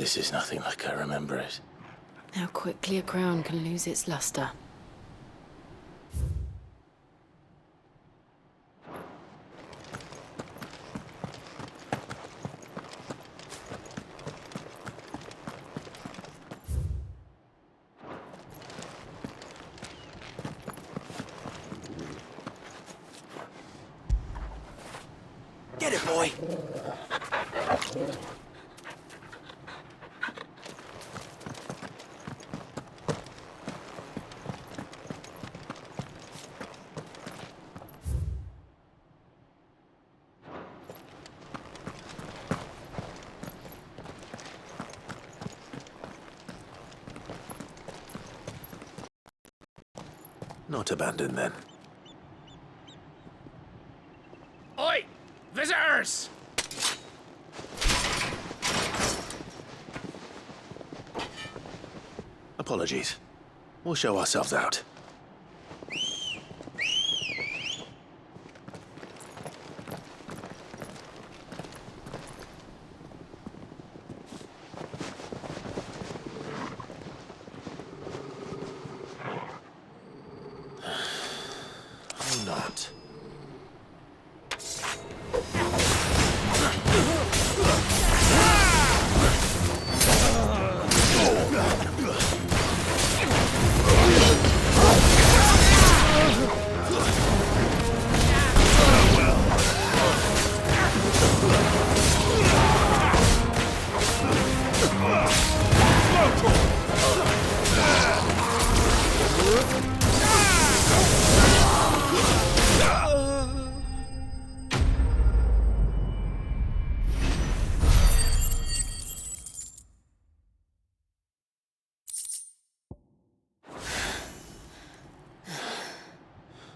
This is nothing like I remember it. How quickly a crown can lose its luster. Get it, boy! Not abandoned, then. Oi! Visitors! Apologies. We'll show ourselves out. Or not.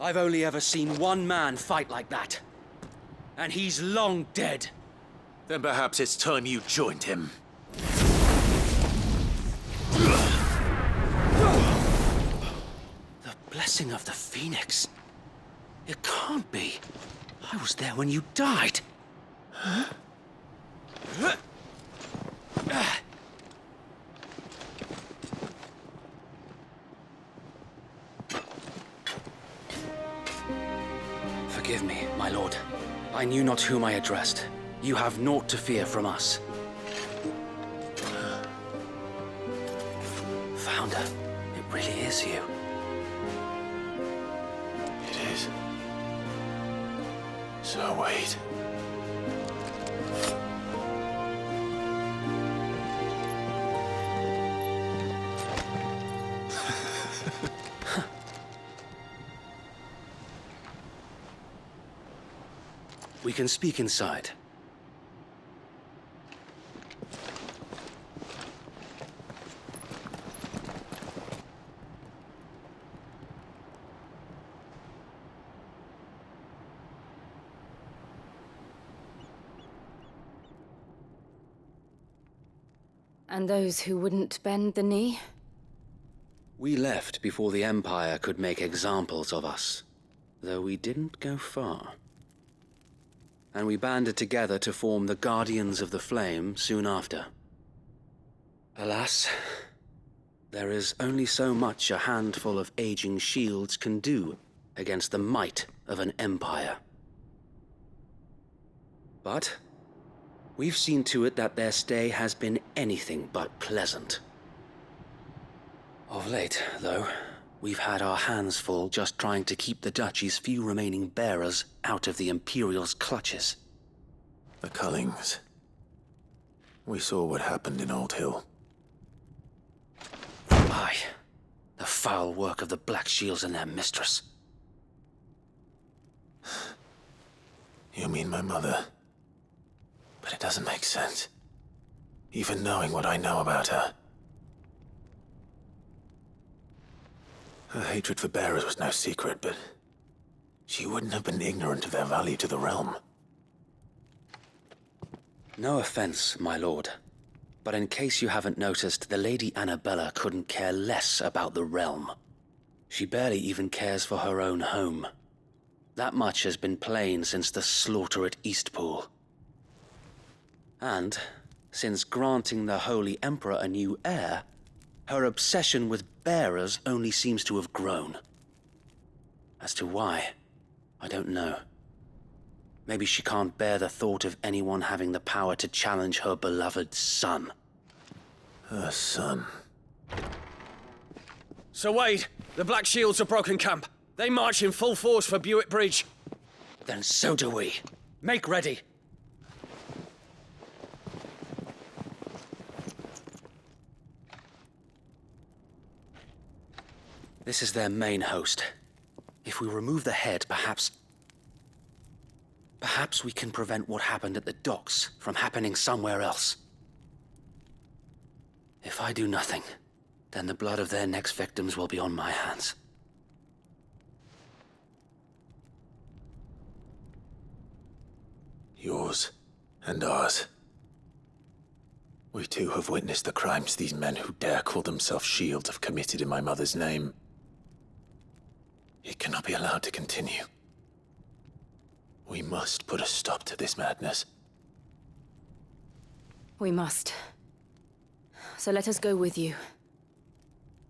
I've only ever seen one man fight like that. And he's long dead. Then perhaps it's time you joined him. The blessing of the Phoenix. It can't be. I was there when you died. Forgive me, my lord. I knew not whom I addressed. You have naught to fear from us. Founder, it really is you. It is. So wait. We can speak inside. And those who wouldn't bend the knee? We left before the Empire could make examples of us, though we didn't go far. And we banded together to form the Guardians of the Flame soon after. Alas, there is only so much a handful of aging shields can do against the might of an empire. But we've seen to it that their stay has been anything but pleasant. Of late, though, we've had our hands full just trying to keep the Duchy's few remaining bearers out of the Imperial's clutches. The Cullings. We saw what happened in Old Hill. Aye, the foul work of the Black Shields and their mistress. You mean my mother? But it doesn't make sense. Even knowing what I know about her. Her hatred for bearers was no secret, but she wouldn't have been ignorant of their value to the realm. No offense, my lord, but in case you haven't noticed, the Lady Annabella couldn't care less about the realm. She barely even cares for her own home. That much has been plain since the slaughter at Eastpool. And Since granting the Holy Emperor a new heir, her obsession with bearers only seems to have grown. As to why, I don't know. Maybe she can't bear the thought of anyone having the power to challenge her beloved son. Her son. Sir Wade, the Black Shields have broken camp. They march in full force for Buick Bridge. Then so do we. Make ready. This is their main host. If we remove the head, perhaps we can prevent what happened at the docks from happening somewhere else. If I do nothing, then the blood of their next victims will be on my hands. Yours and ours. We too have witnessed the crimes these men who dare call themselves Shields have committed in my mother's name. It cannot be allowed to continue. We must put a stop to this madness. We must. So let us go with you.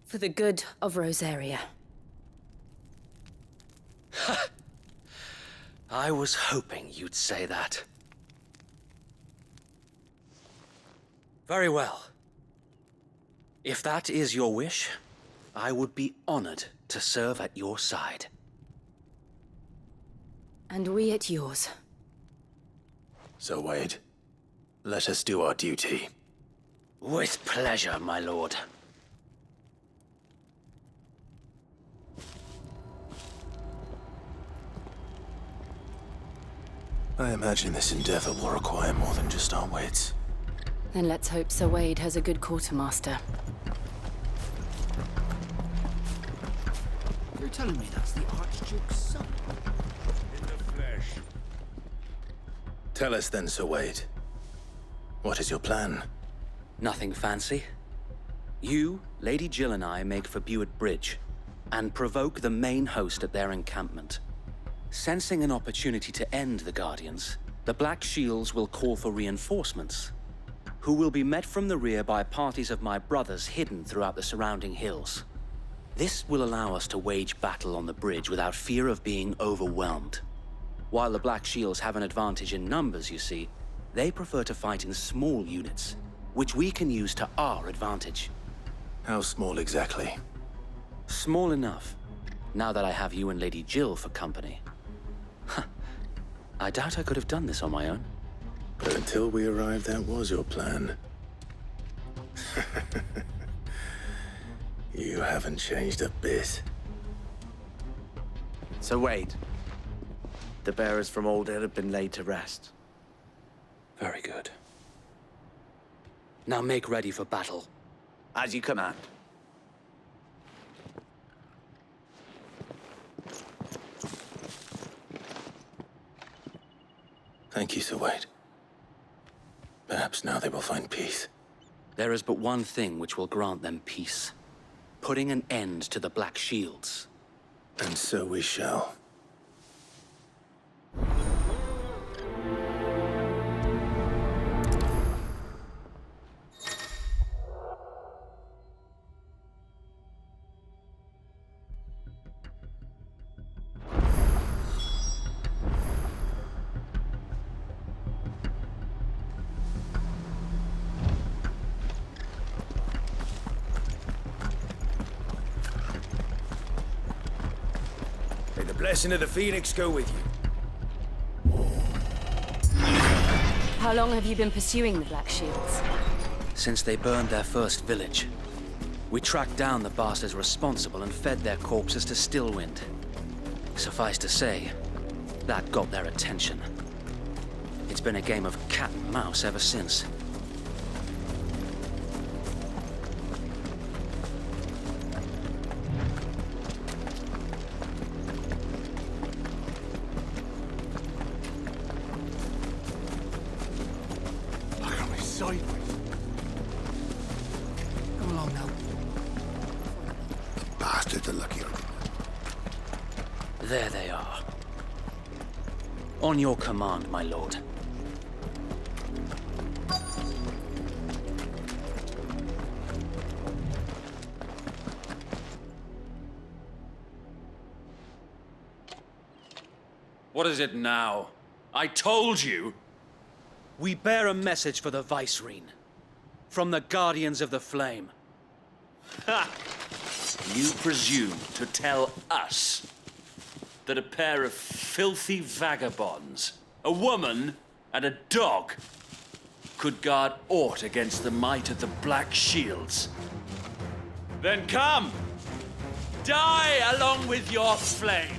For the good of Rosaria. I was hoping you'd say that. Very well. If that is your wish, I would be honored to serve at your side. And we at yours. So, Wade, let us do our duty. With pleasure, my lord. I imagine this endeavor will require more than just our wits. Then let's hope Sir Wade has a good quartermaster. You're telling me that's the Archduke's son? In the flesh. Tell us then, Sir Wade. What is your plan? Nothing fancy. You, Lady Jill and I make for Buick Bridge, and provoke the main host at their encampment. Sensing an opportunity to end the Guardians, the Black Shields will call for reinforcements, who will be met from the rear by parties of my brothers hidden throughout the surrounding hills. This will allow us to wage battle on the bridge without fear of being overwhelmed. While the Black Shields have an advantage in numbers, you see, they prefer to fight in small units, which we can use to our advantage. How small exactly? Small enough, now that I have you and Lady Jill for company. I doubt I could have done this on my own. But until we arrived, that was your plan. You haven't changed a bit. So Wade, the bearers from Alder have been laid to rest. Very good. Now make ready for battle. As you command. Thank you, Sir Wade. Perhaps now they will find peace. There is but one thing which will grant them peace. Putting an end to the Black Shields. And so we shall. May the blessing of the Phoenix go with you. How long have you been pursuing the Black Shields? Since they burned their first village. We tracked down the bastards responsible and fed their corpses to Stillwind. Suffice to say, that got their attention. It's been a game of cat and mouse ever since. Look at me sideways. Come along now. Bastards are lucky. There they are. On your command, my lord. What is it now? I told you! We bear a message for the Vicereine. From the Guardians of the Flame. Ha! You presume to tell us that a pair of filthy vagabonds, a woman and a dog, could guard aught against the might of the Black Shields? Then come! Die along with your flame!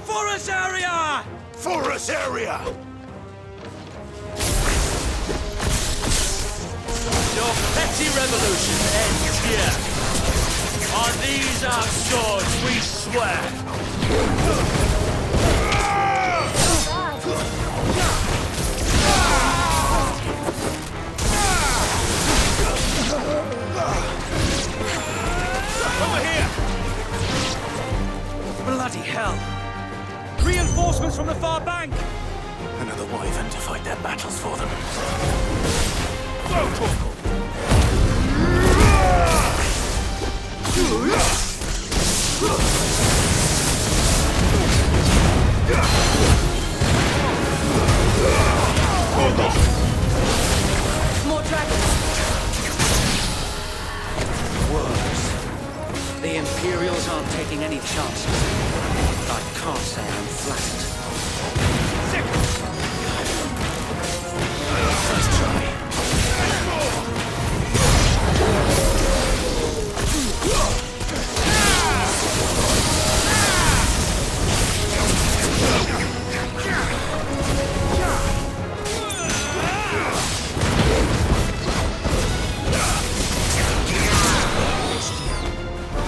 For Rosaria! For Rosaria! Your petty revolution ends here. On these our swords we swear. Over here! Bloody hell! Reinforcements from the far bank! Another wyvern to fight their battles for them. More dragons! Worse. The Imperials aren't taking any chances. I can't say I'm flattered. First try.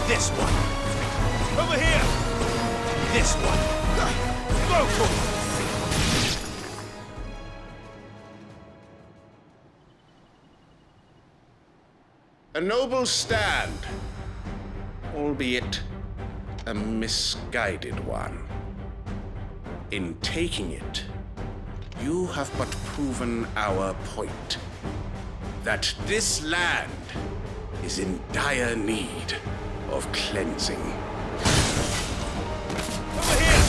This one. Over here. This one. Go for it. A noble stand, albeit a misguided one. In taking it, you have but proven our point. That this land is in dire need of cleansing. Over here.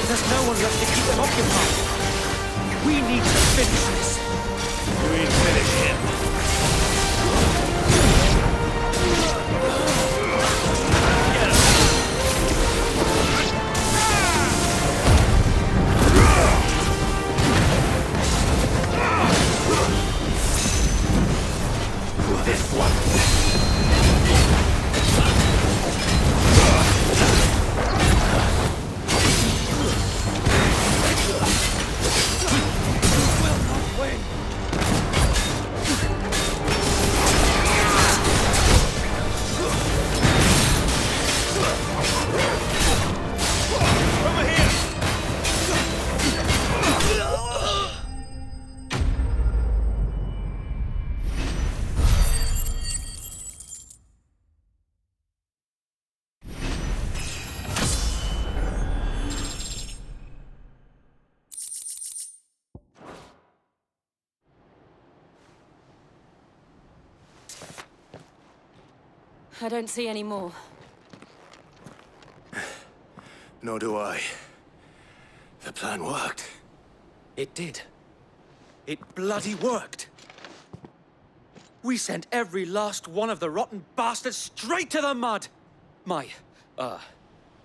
There's no one left to keep them occupied. We need to finish this. We finish him. This one. I don't see any more. Nor do I. The plan worked. It did. It bloody worked. We sent every last one of the rotten bastards straight to the mud! My,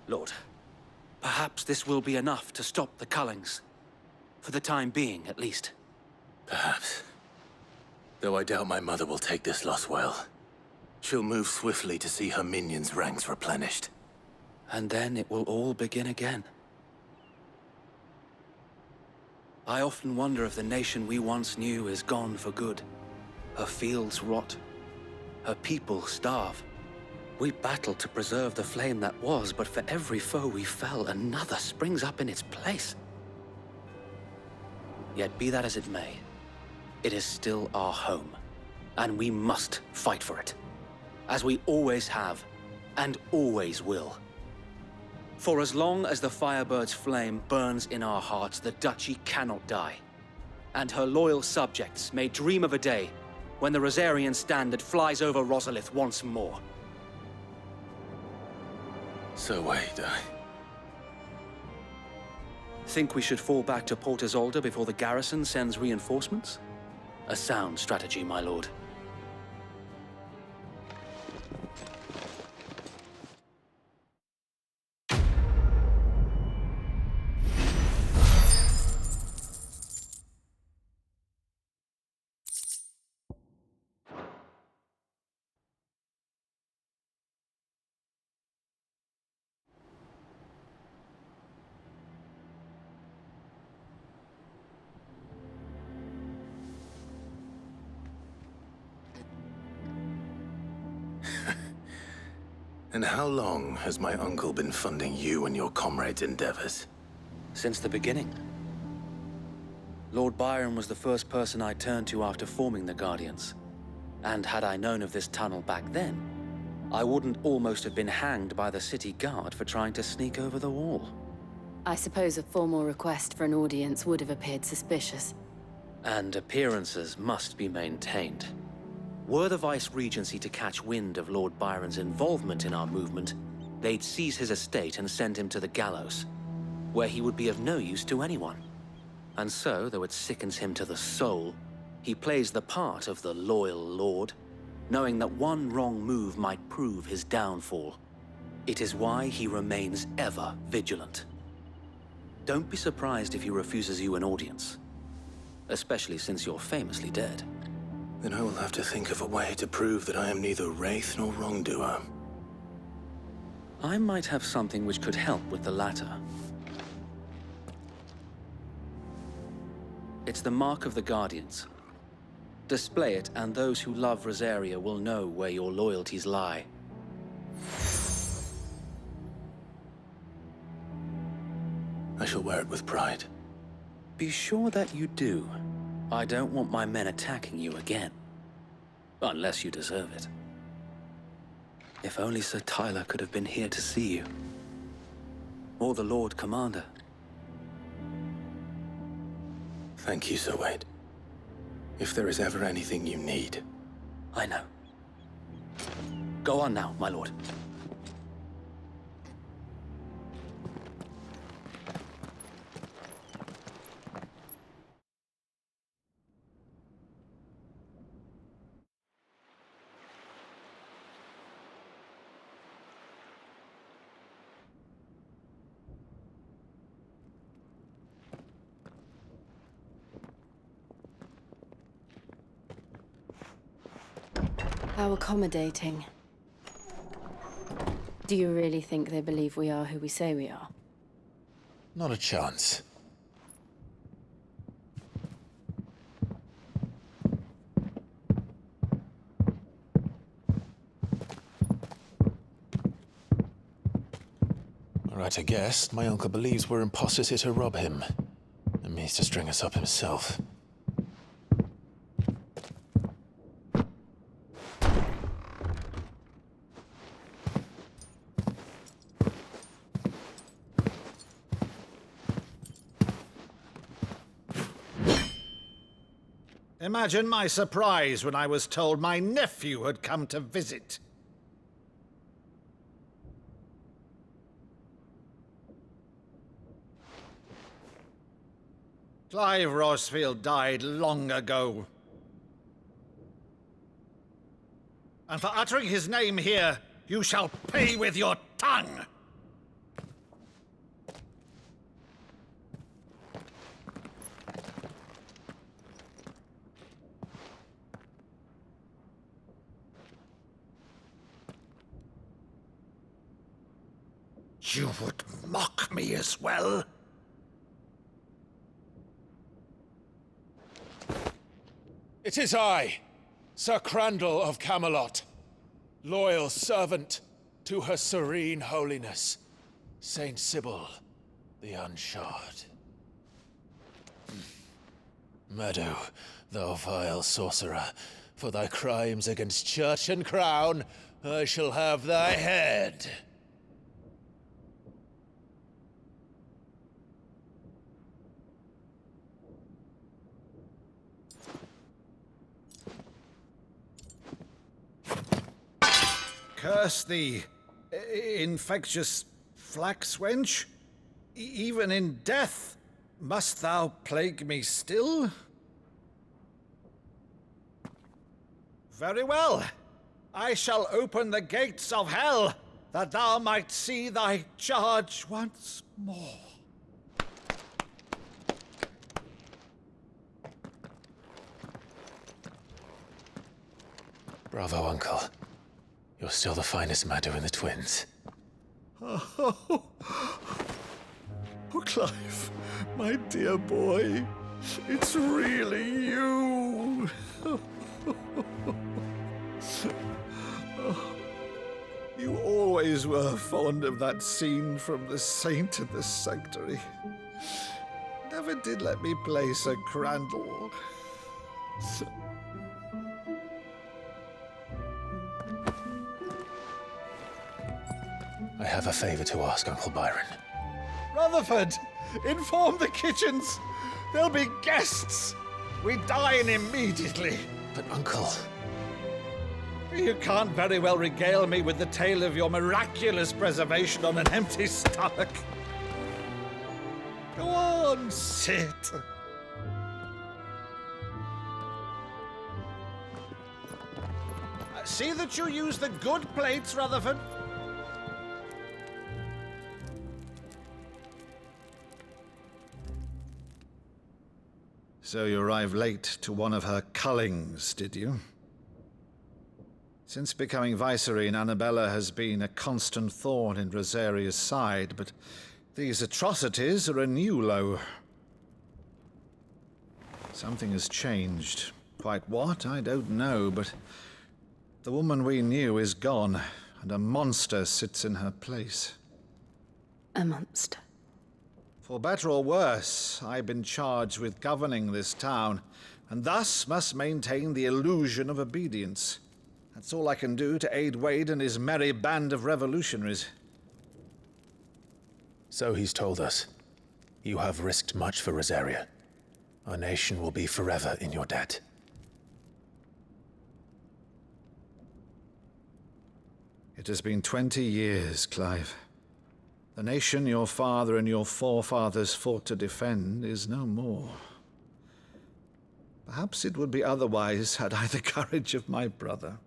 Lord, perhaps this will be enough to stop the Cullings. For the time being, at least. Perhaps. Though I doubt my mother will take this loss well. She'll move swiftly to see her minions' ranks replenished. And then it will all begin again. I often wonder if the nation we once knew is gone for good. Her fields rot. Her people starve. We battled to preserve the flame that was, but for every foe we fell, another springs up in its place. Yet be that as it may, it is still our home, and we must fight for it, as we always have, and always will. For as long as the Firebird's flame burns in our hearts, the Duchy cannot die, and her loyal subjects may dream of a day when the Rosarian standard flies over Rosalith once more. So wait, Think we should fall back to Port Isolde before the garrison sends reinforcements? A sound strategy, my lord. And how long has my uncle been funding you and your comrades' endeavors? Since the beginning. Lord Byron was the first person I turned to after forming the Guardians. And had I known of this tunnel back then, I wouldn't almost have been hanged by the city guard for trying to sneak over the wall. I suppose a formal request for an audience would have appeared suspicious. And appearances must be maintained. Were the Vice-Regency to catch wind of Lord Byron's involvement in our movement, they'd seize his estate and send him to the gallows, where he would be of no use to anyone. And so, though it sickens him to the soul, he plays the part of the loyal lord, knowing that one wrong move might prove his downfall. It is why he remains ever vigilant. Don't be surprised if he refuses you an audience, especially since you're famously dead. Then I will have to think of a way to prove that I am neither wraith nor wrongdoer. I might have something which could help with the latter. It's the mark of the Guardians. Display it, and those who love Rosaria will know where your loyalties lie. I shall wear it with pride. Be sure that you do. I don't want my men attacking you again. Unless you deserve it. If only Sir Tyler could have been here to see you. Or the Lord Commander. Thank you, Sir Wade. If there is ever anything you need. I know. Go on now, my lord. How accommodating. Do you really think they believe we are who we say we are? Not a chance. Right, I guess. My uncle believes we're imposters here to rob him. And means to string us up himself. Imagine my surprise when I was told my nephew had come to visit. Clive Rosfield died long ago. And for uttering his name here, you shall pay with your tongue! You would mock me as well? It is I, Sir Crandall of Camelot, loyal servant to Her Serene Holiness, Saint Sybil the Unshod. Meadow, thou vile sorcerer, for thy crimes against church and crown, I shall have thy head. Curse thee, infectious flax wench. Even in death, must thou plague me still? Very well. I shall open the gates of hell, that thou might see thy charge once more. Bravo, Uncle. You're still the finest Meadow in the twins. Oh, Clive, my dear boy, it's really you. You always were fond of that scene from The Saint and the Sanctuary. Never did let me play Sir Crandall. I have a favor to ask, Uncle Byron. Rutherford, inform the kitchens. There'll be guests. We dine immediately. But, Uncle... You can't very well regale me with the tale of your miraculous preservation on an empty stomach. Go on, sit. See that you use the good plates, Rutherford. So you arrived late to one of her cullings, did you? Since becoming Vicereine, Annabella has been a constant thorn in Rosaria's side, but these atrocities are a new low. Something has changed. Quite what, I don't know, but the woman we knew is gone, and a monster sits in her place. A monster. For better or worse, I've been charged with governing this town, and thus must maintain the illusion of obedience. That's all I can do to aid Wade and his merry band of revolutionaries. So he's told us. You have risked much for Rosaria. Our nation will be forever in your debt. It has been 20 years, Clive. The nation your father and your forefathers fought to defend is no more. Perhaps it would be otherwise had I the courage of my brother.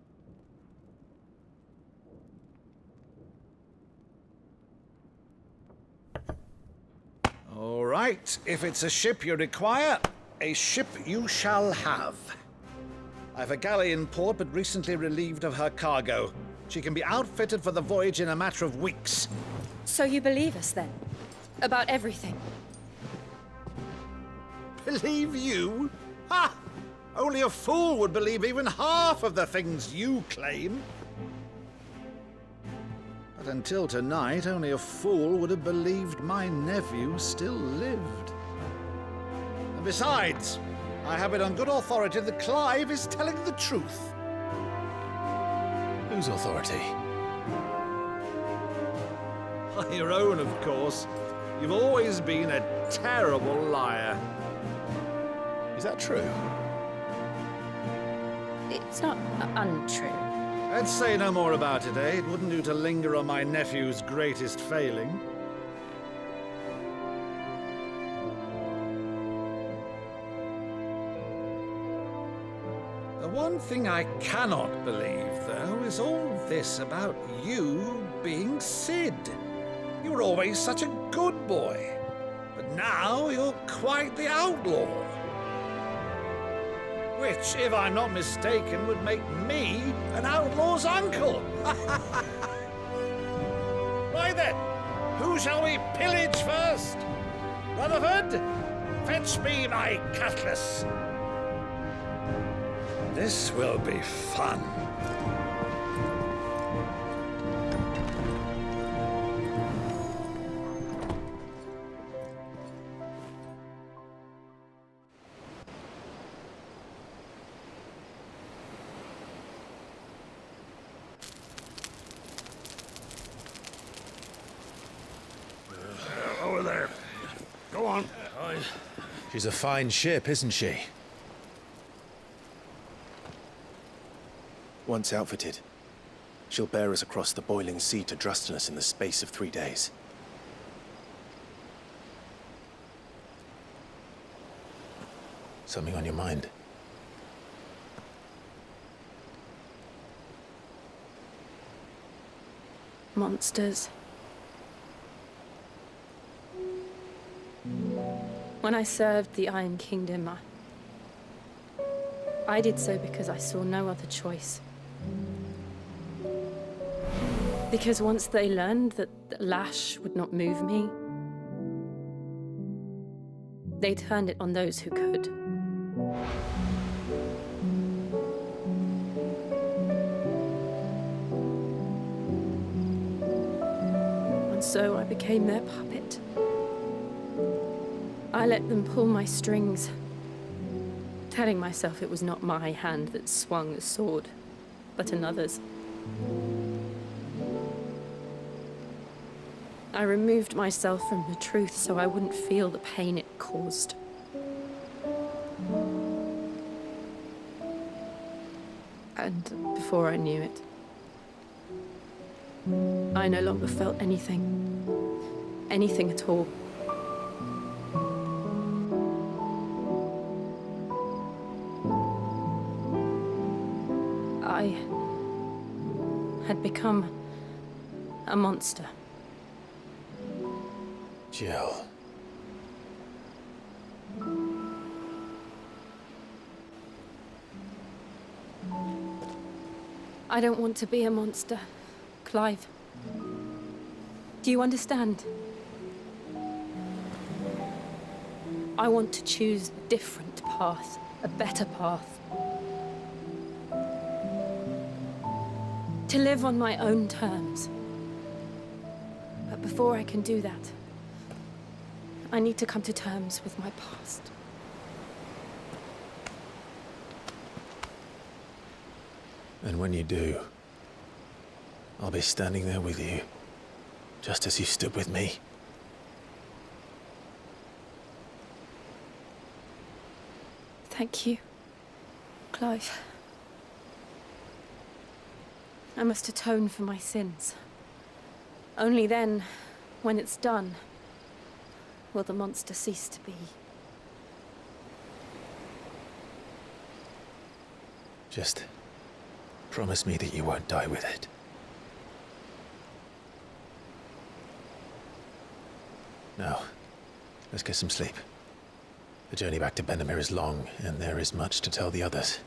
All right, if it's a ship you require, a ship you shall have. I've a galley in port, but recently relieved of her cargo. She can be outfitted for the voyage in a matter of weeks. So you believe us then? About everything? Believe you? Ha! Only a fool would believe even half of the things you claim. But until tonight, only a fool would have believed my nephew still lived. And besides, I have it on good authority that Clive is telling the truth. Whose authority? Your own, of course. You've always been a terrible liar. Is that true? It's not untrue. Let's say no more about it, eh? It wouldn't do to linger on my nephew's greatest failing. The one thing I cannot believe, though, is all this about you being Sid. You were always such a good boy, but now you're quite the outlaw. Which, if I'm not mistaken, would make me an outlaw's uncle. Right then, who shall we pillage first? Rutherford, fetch me my cutlass. This will be fun. Over there. Go on. She's a fine ship, isn't she? Once outfitted, she'll bear us across the boiling sea to Drustinus in the space of 3 days. Something on your mind? Monsters. When I served the Iron Kingdom, I did so because I saw no other choice. Because once they learned that the lash would not move me, they turned it on those who could. And so I became their puppet. I let them pull my strings, telling myself it was not my hand that swung the sword, but another's. I removed myself from the truth so I wouldn't feel the pain it caused. And before I knew it, I no longer felt anything. Anything at all. I had become a monster. Jill. I don't want to be a monster, Clive. Do you understand? I want to choose a different path, a better path. To live on my own terms. But before I can do that, I need to come to terms with my past. And when you do, I'll be standing there with you, just as you stood with me. Thank you, Clive. I must atone for my sins. Only then, when it's done, will the monster cease to be. Just promise me that you won't die with it. Now, let's get some sleep. The journey back to Benamir is long, and there is much to tell the others.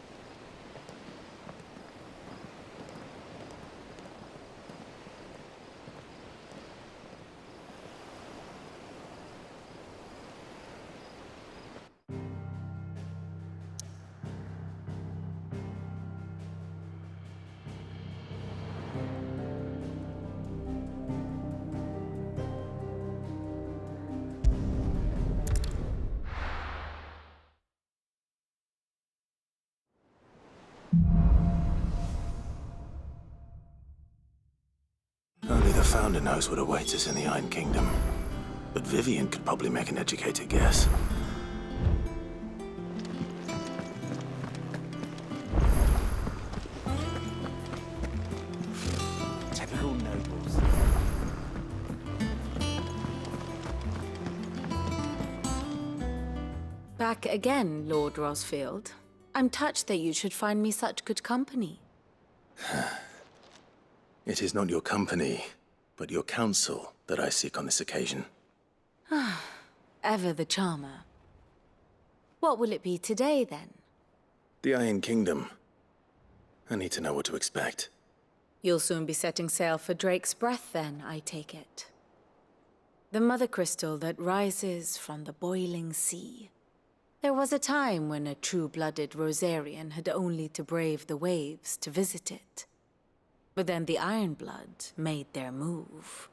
Only the Founder knows what awaits us in the Iron Kingdom. But Vivian could probably make an educated guess. Typical nobles. Back again, Lord Rosfield. I'm touched that you should find me such good company. It is not your company, but your counsel that I seek on this occasion. Ever the charmer. What will it be today, then? The Iron Kingdom. I need to know what to expect. You'll soon be setting sail for Drake's Breath, then, I take it. The mothercrystal that rises from the boiling sea. There was a time when a true-blooded Rosarian had only to brave the waves to visit it. But then the Ironblood made their move.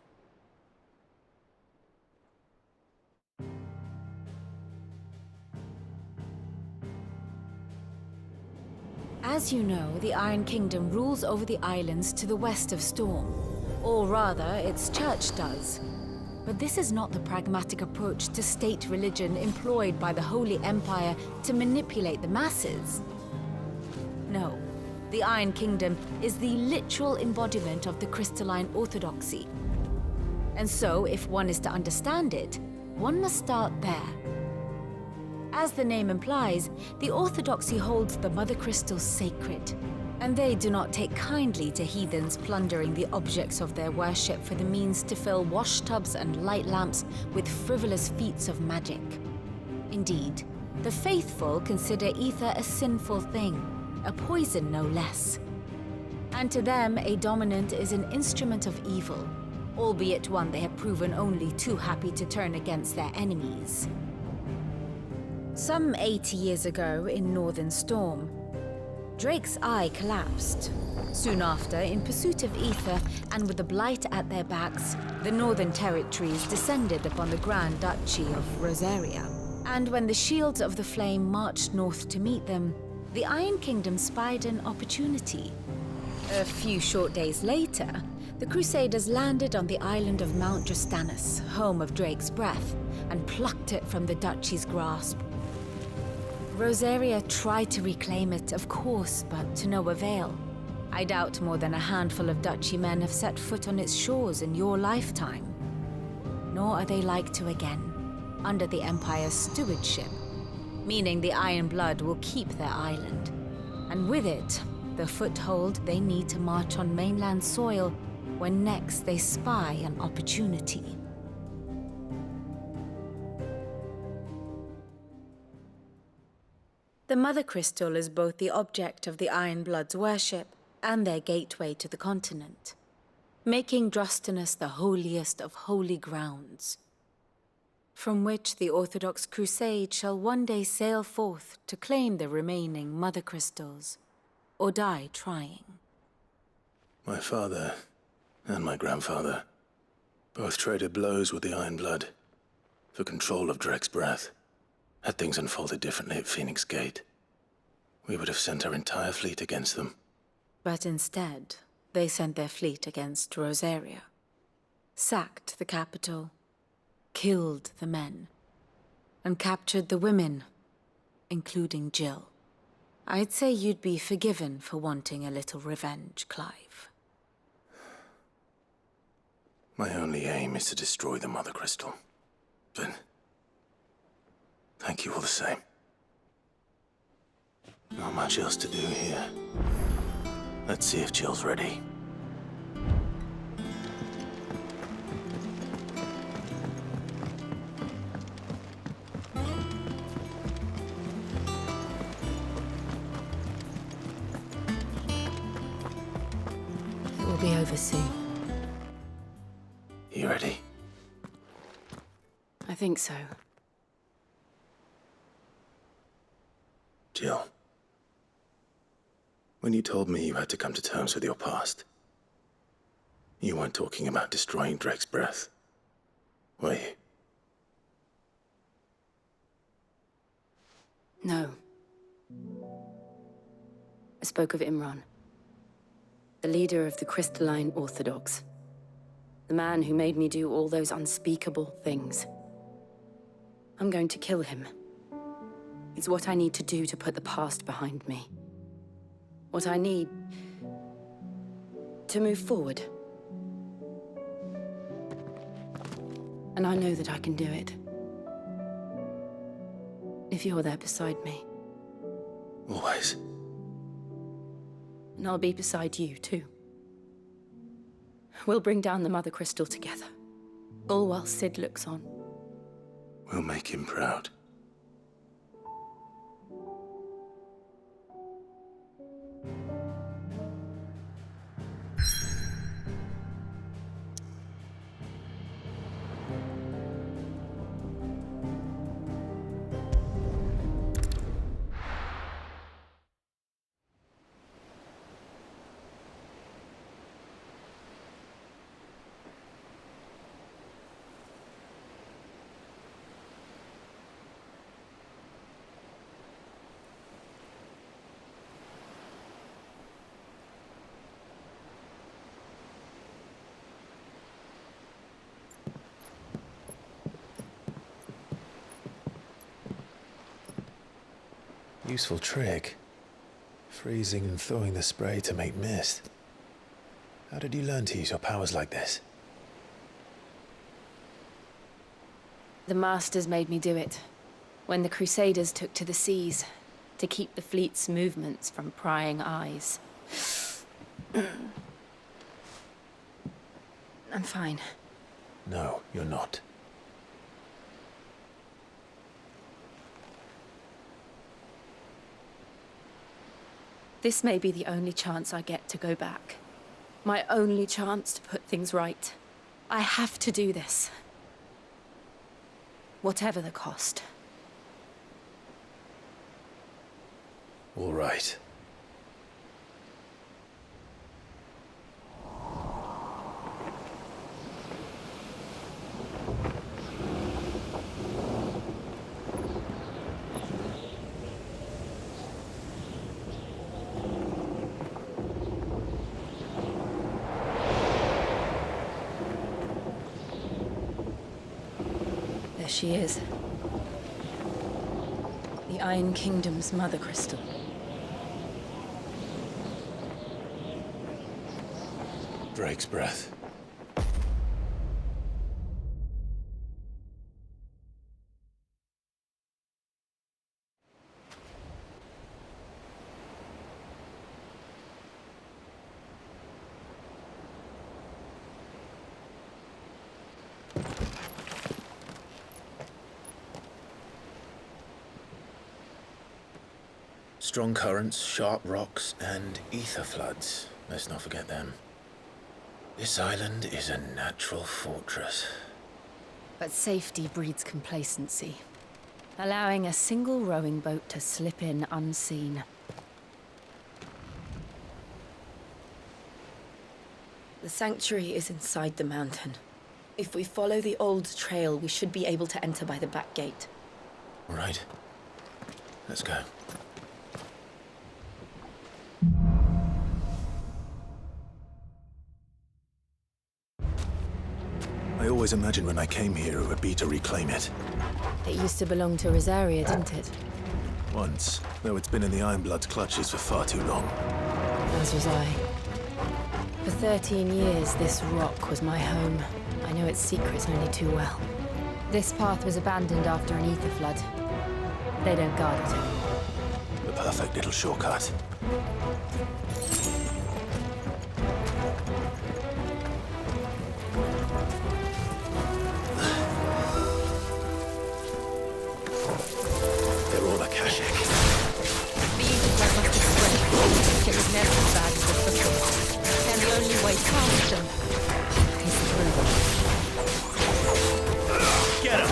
As you know, the Iron Kingdom rules over the islands to the west of Storm. Or rather, its church does. But this is not the pragmatic approach to state religion employed by the Holy Empire to manipulate the masses. No, the Iron Kingdom is the literal embodiment of the crystalline orthodoxy. And so, if one is to understand it, one must start there. As the name implies, the orthodoxy holds the mothercrystal sacred, and they do not take kindly to heathens plundering the objects of their worship for the means to fill washtubs and light lamps with frivolous feats of magic. Indeed, the faithful consider ether a sinful thing, a poison no less. And to them, a dominant is an instrument of evil, albeit one they have proven only too happy to turn against their enemies. Some 80 years ago in Northern Storm, Drake's eye collapsed. Soon after, in pursuit of ether and with the blight at their backs, the Northern Territories descended upon the Grand Duchy of Rosaria. And when the Shields of the Flame marched north to meet them, the Iron Kingdom spied an opportunity. A few short days later, the Crusaders landed on the island of Mount Justanus, home of Drake's breath, and plucked it from the Duchy's grasp. Rosaria tried to reclaim it, of course, but to no avail. I doubt more than a handful of Duchy men have set foot on its shores in your lifetime. Nor are they like to again, under the Empire's stewardship, meaning the Ironblood will keep their island. And with it, the foothold they need to march on mainland soil when next they spy an opportunity. The Mother Crystal is both the object of the Ironblood's worship and their gateway to the continent, making Drostanus the holiest of holy grounds, from which the Orthodox Crusade shall one day sail forth to claim the remaining Mother Crystals, or die trying. My father and my grandfather both traded blows with the Ironblood for control of Drake's breath. Had things unfolded differently at Phoenix Gate, we would have sent our entire fleet against them. But instead, they sent their fleet against Rosaria, sacked the capital, killed the men, and captured the women, including Jill. I'd say you'd be forgiven for wanting a little revenge, Clive. My only aim is to destroy the Mother Crystal. But thank you all the same. Not much else to do here. Let's see if Jill's ready. It will be over soon. You ready? I think so. Jill. When you told me you had to come to terms with your past, you weren't talking about destroying Drake's breath, were you? No. I spoke of Imran, the leader of the Crystalline Orthodox. The man who made me do all those unspeakable things. I'm going to kill him. It's what I need to do to put the past behind me. What I need to move forward. And I know that I can do it. If you're there beside me. Always. And I'll be beside you, too. We'll bring down the Mother Crystal together. All while Sid looks on. We'll make him proud. Useful trick. Freezing and thawing the spray to make mist. How did you learn to use your powers like this? The Masters made me do it. When the Crusaders took to the seas, to keep the fleet's movements from prying eyes. I'm fine. No, you're not. This may be the only chance I get to go back. My only chance to put things right. I have to do this. Whatever the cost. All right. There she is. The Iron Kingdom's mothercrystal. Drake's breath. Strong currents, sharp rocks, and ether floods. Let's not forget them. This island is a natural fortress. But safety breeds complacency. Allowing a single rowing boat to slip in unseen. The sanctuary is inside the mountain. If we follow the old trail, we should be able to enter by the back gate. All right. Let's go. I always imagined when I came here it would be to reclaim it. It used to belong to Rosaria, didn't it? Once, though it's been in the Ironblood's clutches for far too long. As was I. For 13 years, this rock was my home. I know its secrets only too well. This path was abandoned after an ether flood. They don't guard it anymore. The perfect little shortcut. They're all Akashic. The ether flood must have spread. It was never as bad as this before. And the only way past them is through them. Get him!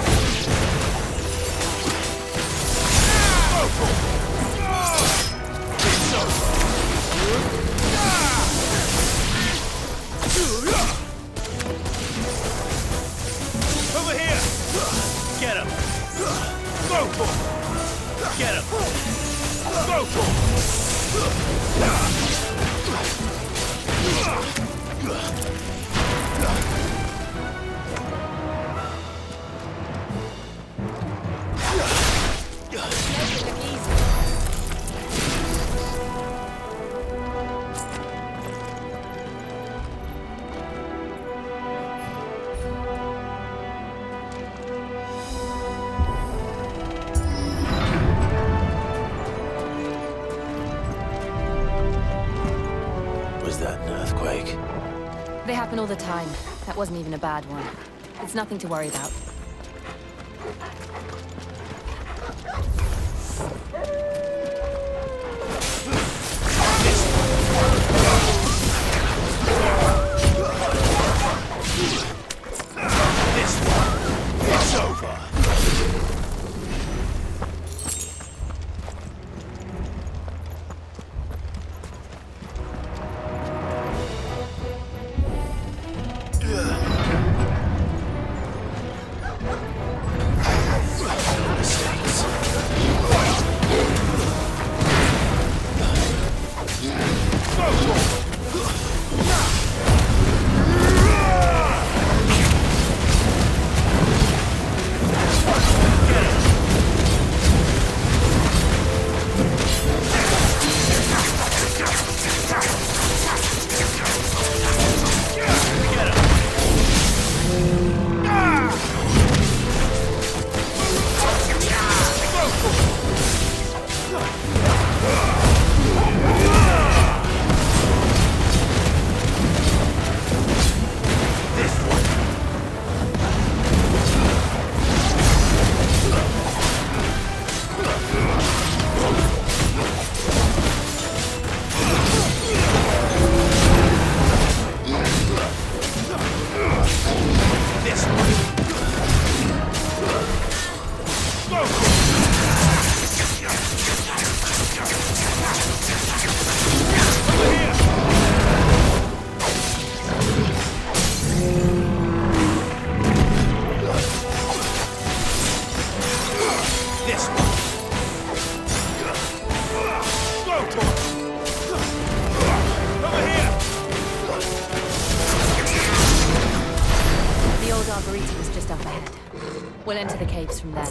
It's over! Over here! Get him! Go for it! Get him! Go for it! Was that an earthquake? They happen all the time. That wasn't even a bad one. It's nothing to worry about. This one, it's over. We'll enter the caves from there.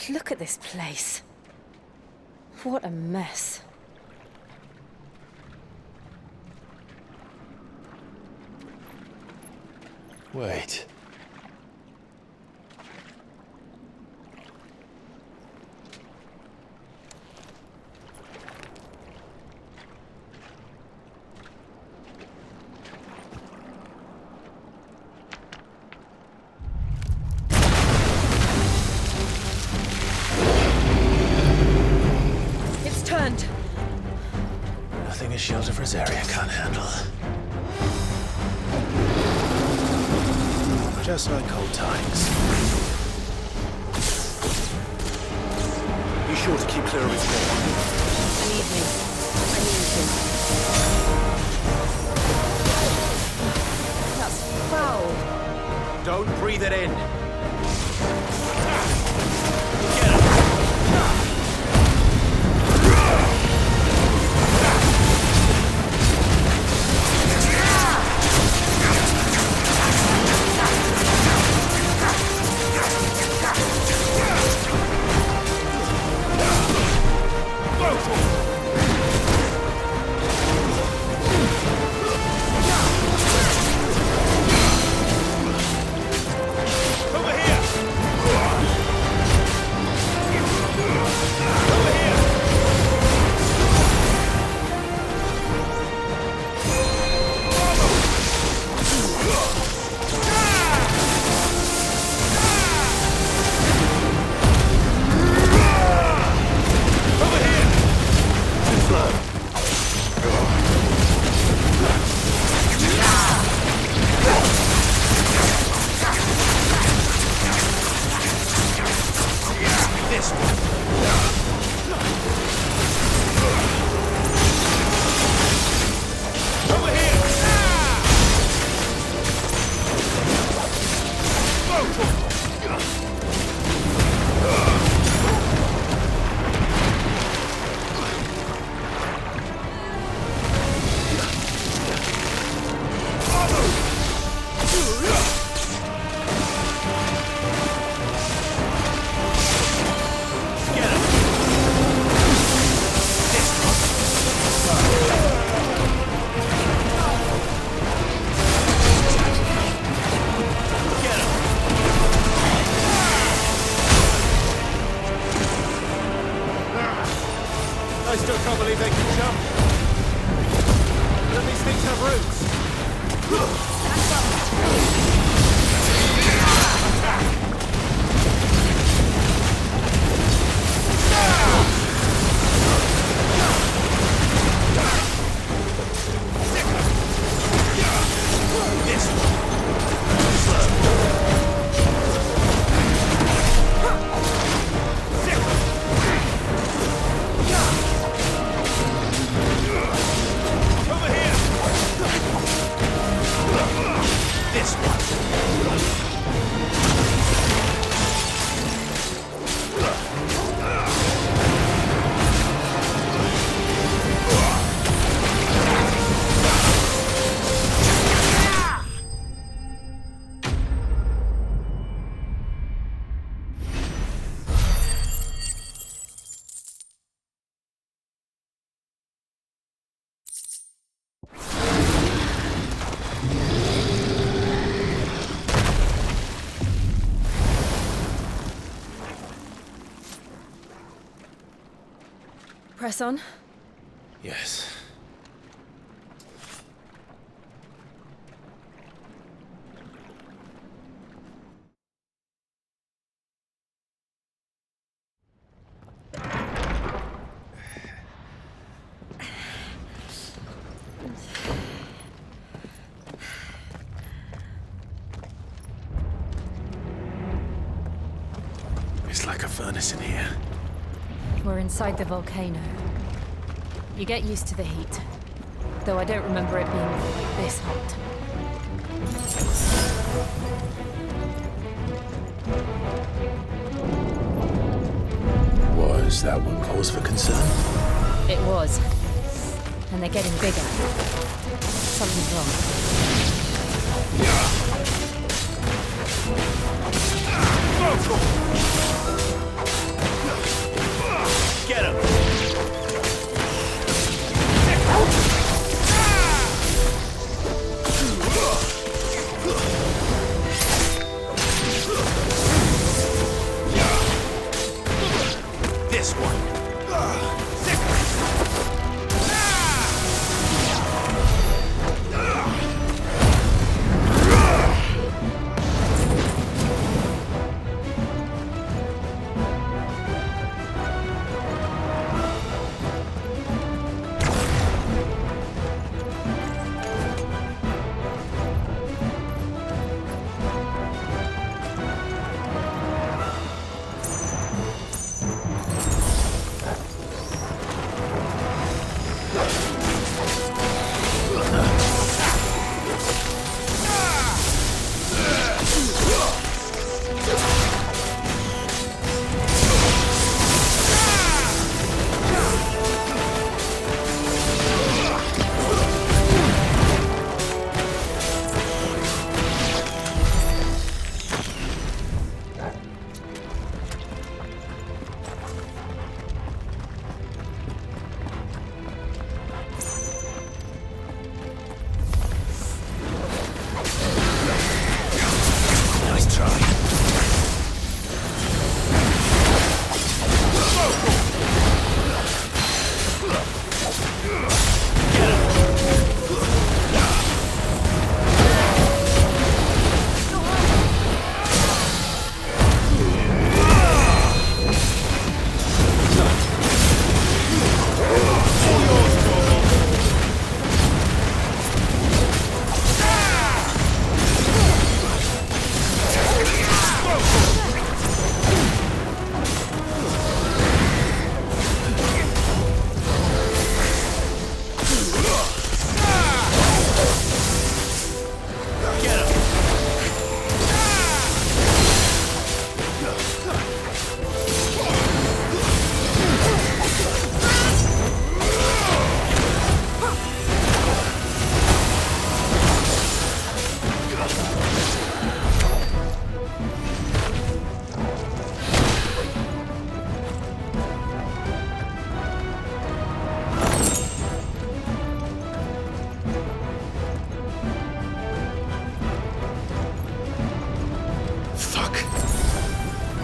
Look at this place. What a mess. Wait. It's turned. Nothing a shield of Rosaria can't handle. Just like old times. Be sure to keep clear of his wall. I need him. I need him. That's foul. Don't breathe it in. I still can't believe they can jump. But these things have roots. Press on. Yes. like a furnace in here. We're inside the volcano. You get used to the heat. Though I don't remember it being like this hot. Was that one cause for concern? It was. And they're getting bigger. Something's wrong. Get him! This one.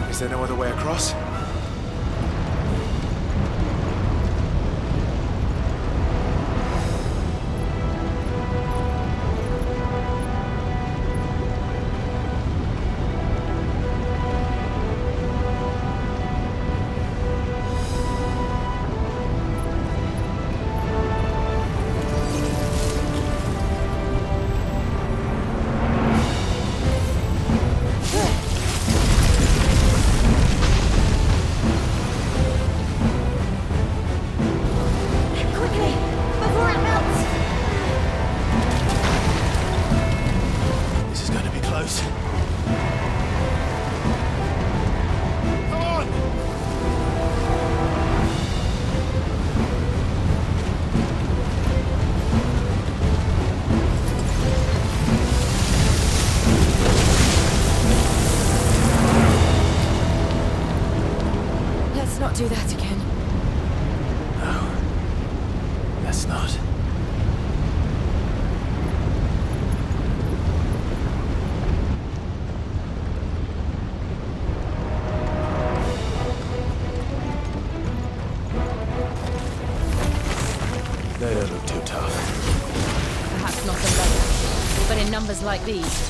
Is there no other way across? Do that again. No. Let's not. They don't look too tough. Perhaps not in leather, but in numbers like these.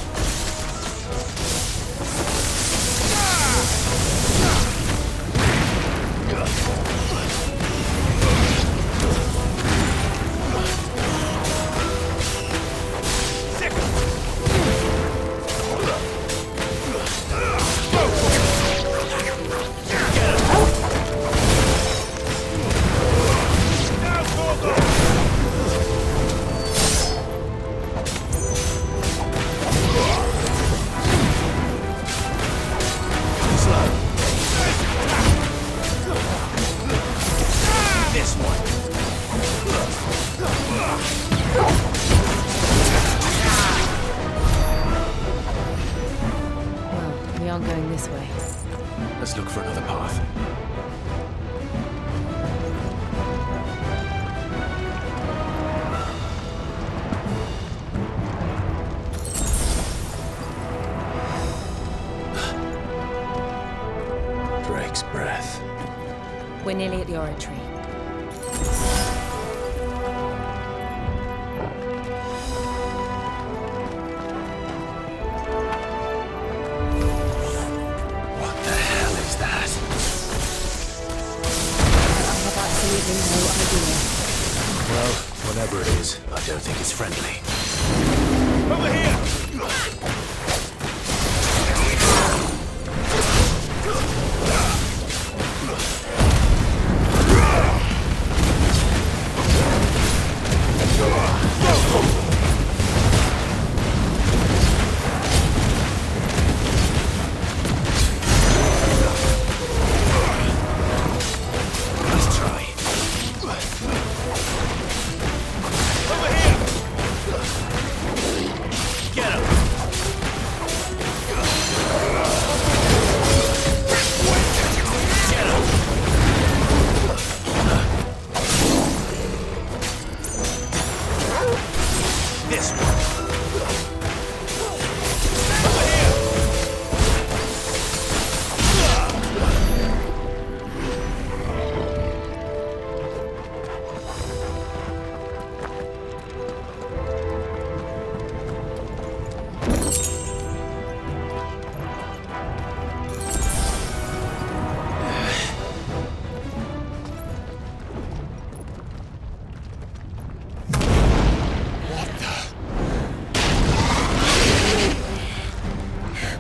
this way. Let's look for another path. Drake's breath. We're nearly at the oratory. What the hell is that? I have absolutely no idea. Well, whatever it is, I don't think it's friendly. Over here! Let's try. Over here! Get him! Get him! This one. Over here!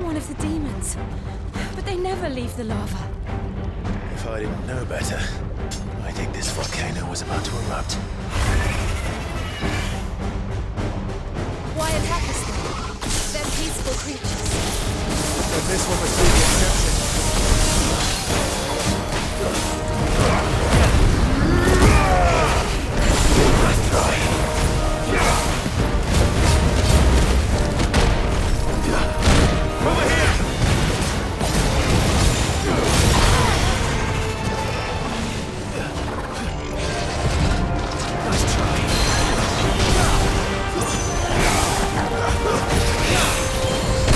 One of the demons. But they never leave the lava. If I didn't know better, I think this volcano was about to erupt. Why attack us then? They're peaceful creatures. And this one must be the exception. Let's try. Over here! Let's try.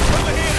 Over here!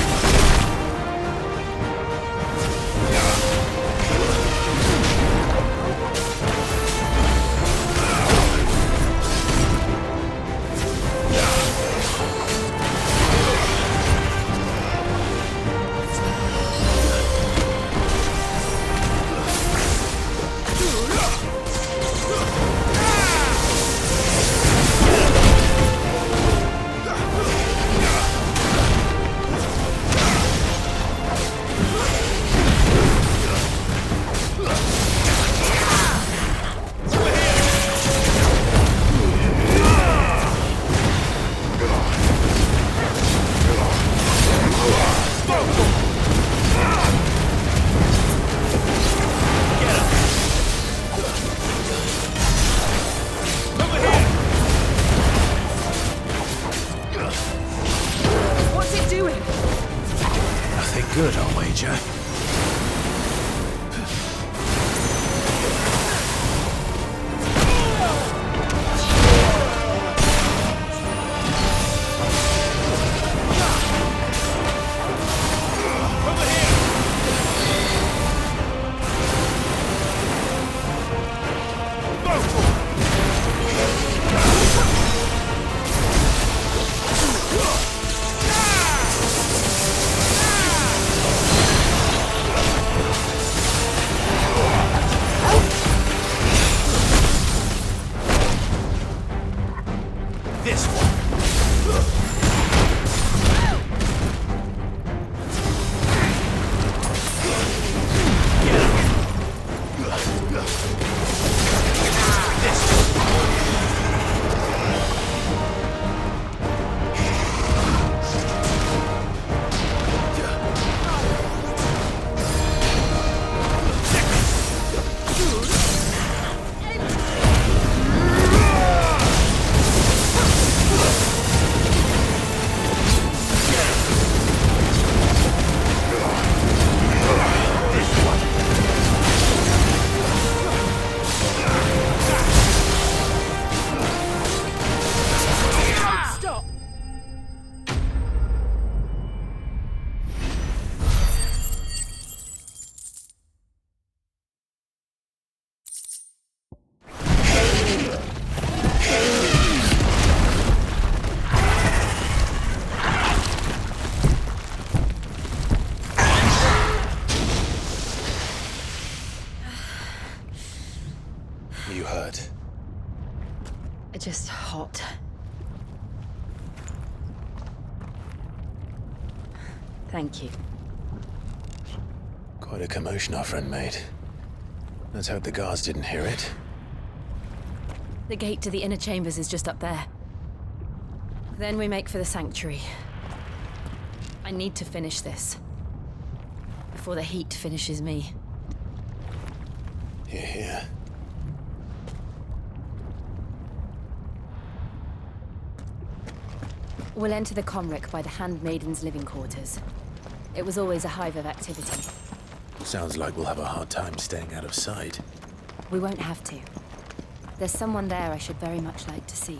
What's it doing? Nothing good, I'll wager. This one. Thank you. Quite a commotion our friend made. Let's hope the guards didn't hear it. The gate to the inner chambers is just up there. Then we make for the sanctuary. I need to finish this. Before the heat finishes me. Hear, hear. We'll enter the Comric by the Handmaiden's living quarters. It was always a hive of activity. Sounds like we'll have a hard time staying out of sight. We won't have to. There's someone there I should very much like to see.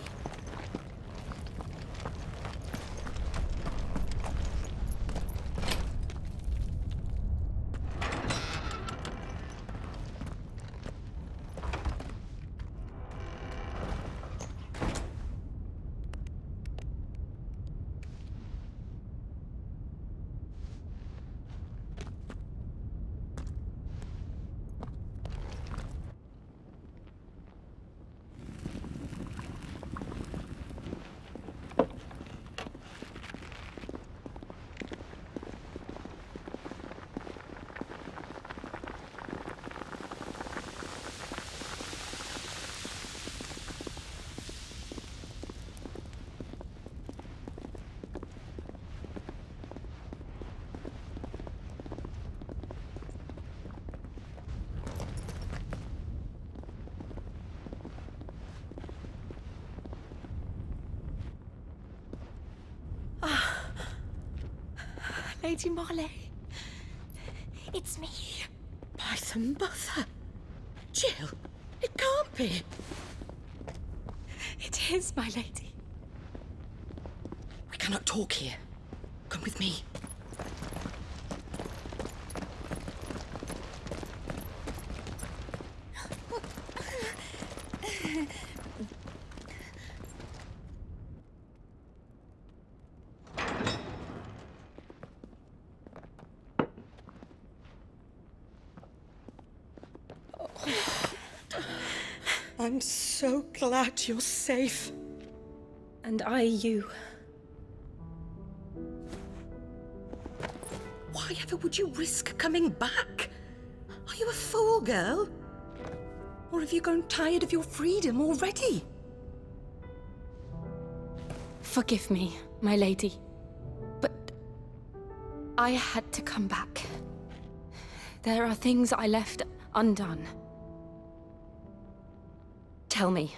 Lady Marley. It's me. By the mother. Jill, it can't be. It is, my lady. We cannot talk here. Come with me. I'm so glad you're safe. And I you. Why ever would you risk coming back? Are you a fool, girl? Or have you grown tired of your freedom already? Forgive me, my lady. But I had to come back. There are things I left undone. Tell me,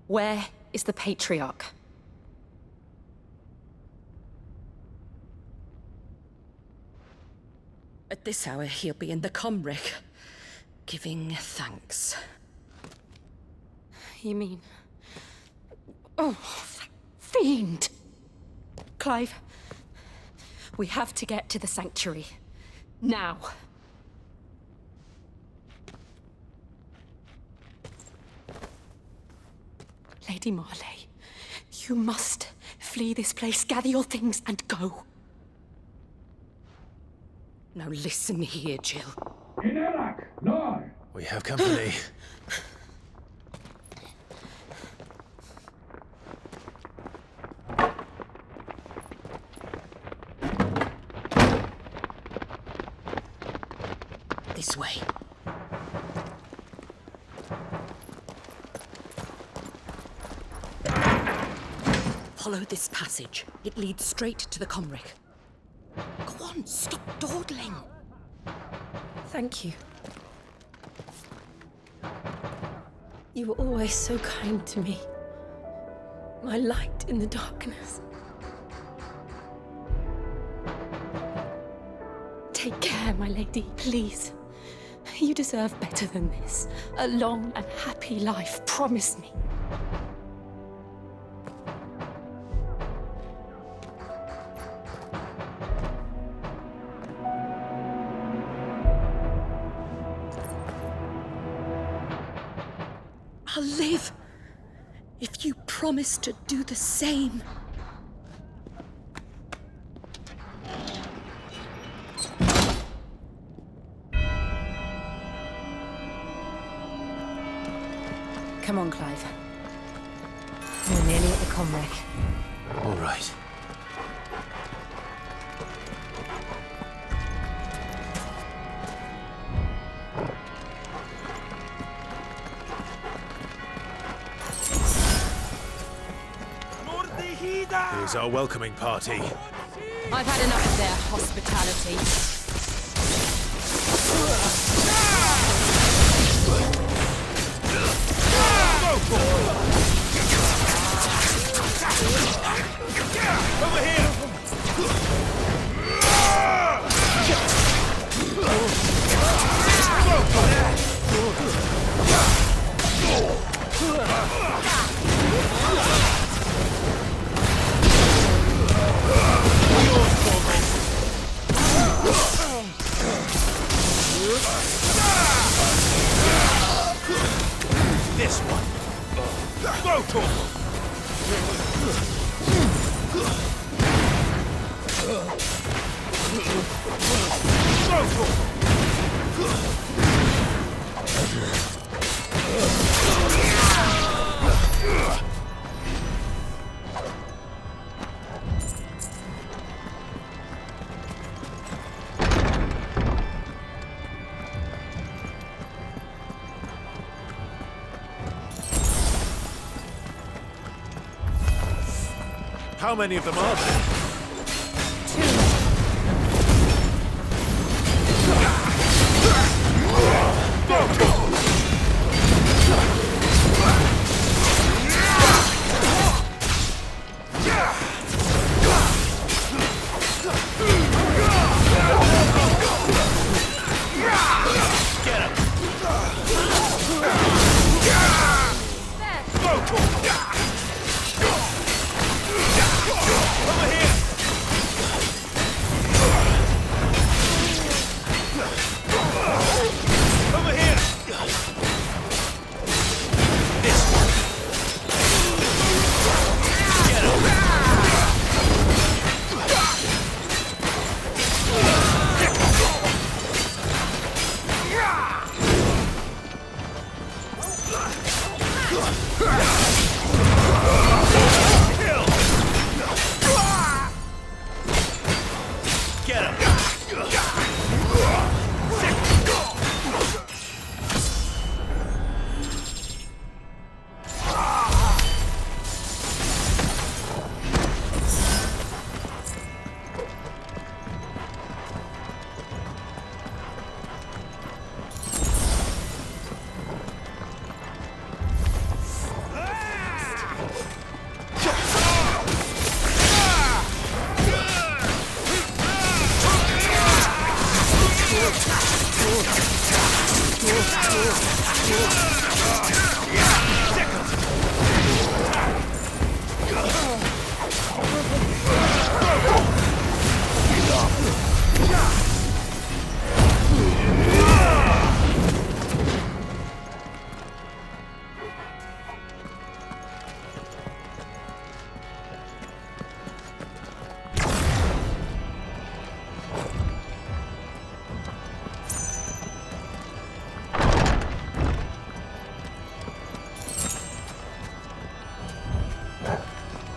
where is the Patriarch? At this hour, he'll be in the Comric, giving thanks. You mean... Oh, that fiend! Clive, we have to get to the sanctuary. Now. Lady Marley, you must flee this place, gather your things, and go. Now listen here, Jill. We have company. This way. Follow this passage. It leads straight to the Comric. Go on, stop dawdling. Thank you. You were always so kind to me. My light in the darkness. Take care, my lady, please. You deserve better than this. A long and happy life, promise me. I'll live if you promise to do the same. Come on, Clive. We're nearly at the Comric. All right. Here's our welcoming party. I've had enough of their hospitality. Over here! This one. Go, Torgal! How many of them are there?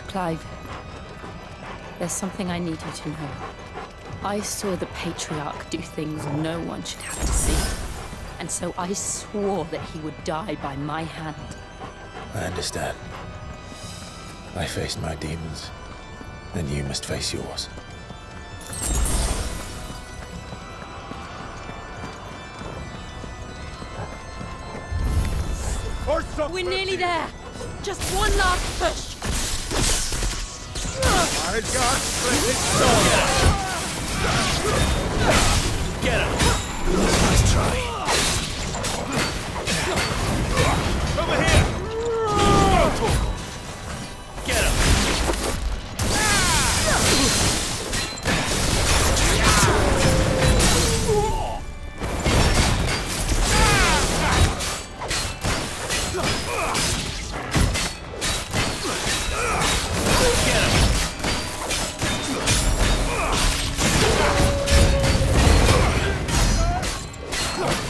Clive, there's something I need you to know. I saw the Patriarch do things no one should have to see. And so I swore that he would die by my hand. I understand. I faced my demons, and you must face yours. We're nearly there. Just one last push. My God, get him! Nice try. Over here! Go, Torgal! Get him! Get him!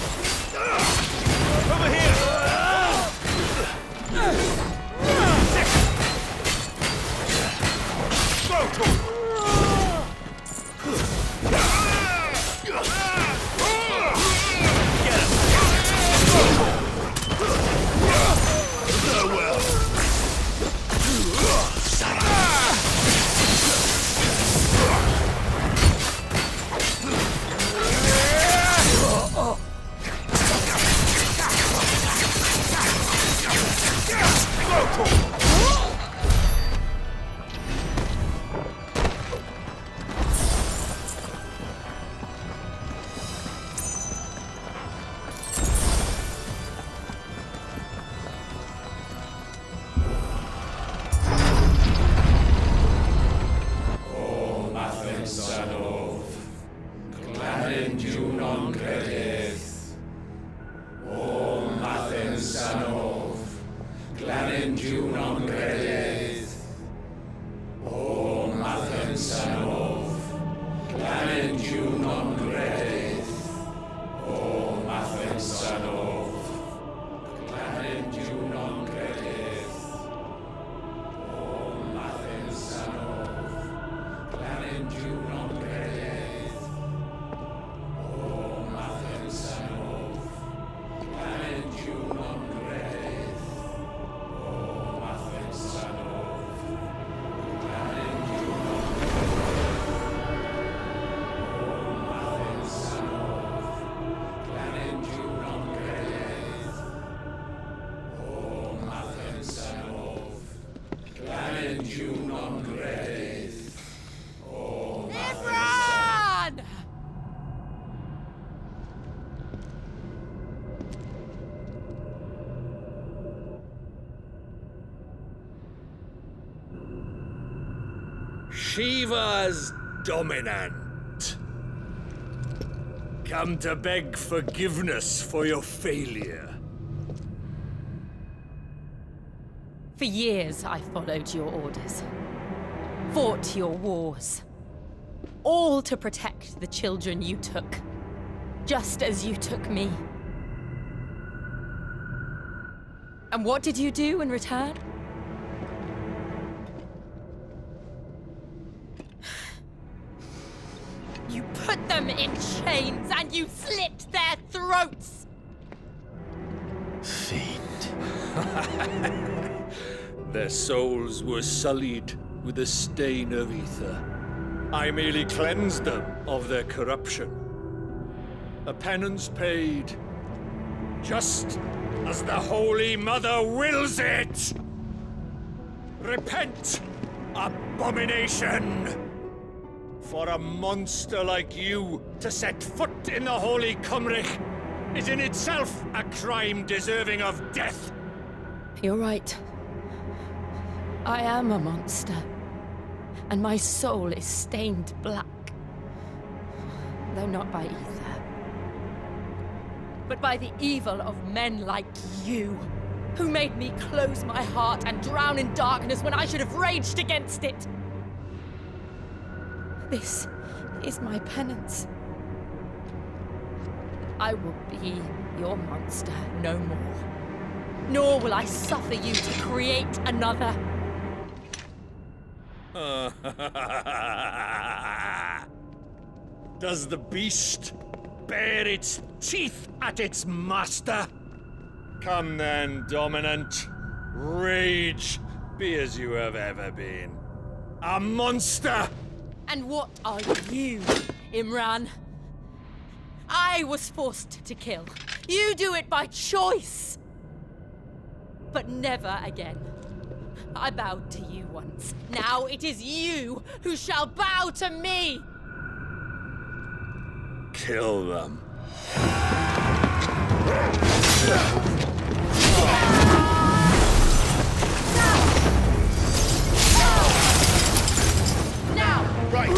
Imran! Shiva's dominant. Come to beg forgiveness for your failure. For years, I followed your orders. Fought your wars. All to protect the children you took. Just as you took me. And what did you do in return? You put them in chains and you slit their throats! Fiend. Their souls were sullied with a stain of ether. I merely cleansed them of their corruption. A penance paid, just as the Holy Mother wills it! Repent, abomination! For a monster like you to set foot in the Holy Cymric is in itself a crime deserving of death! You're right. I am a monster. And my soul is stained black. Though not by ether. But by the evil of men like you, who made me close my heart and drown in darkness when I should have raged against it. This is my penance. I will be your monster no more. Nor will I suffer you to create another. Does the beast bare its teeth at its master? Come then, dominant. Rage, be as you have ever been. A monster! And what are you, Imran? I was forced to kill. You do it by choice. But never again. I bowed to you once. Now it is you who shall bow to me! Kill them. Now! Right!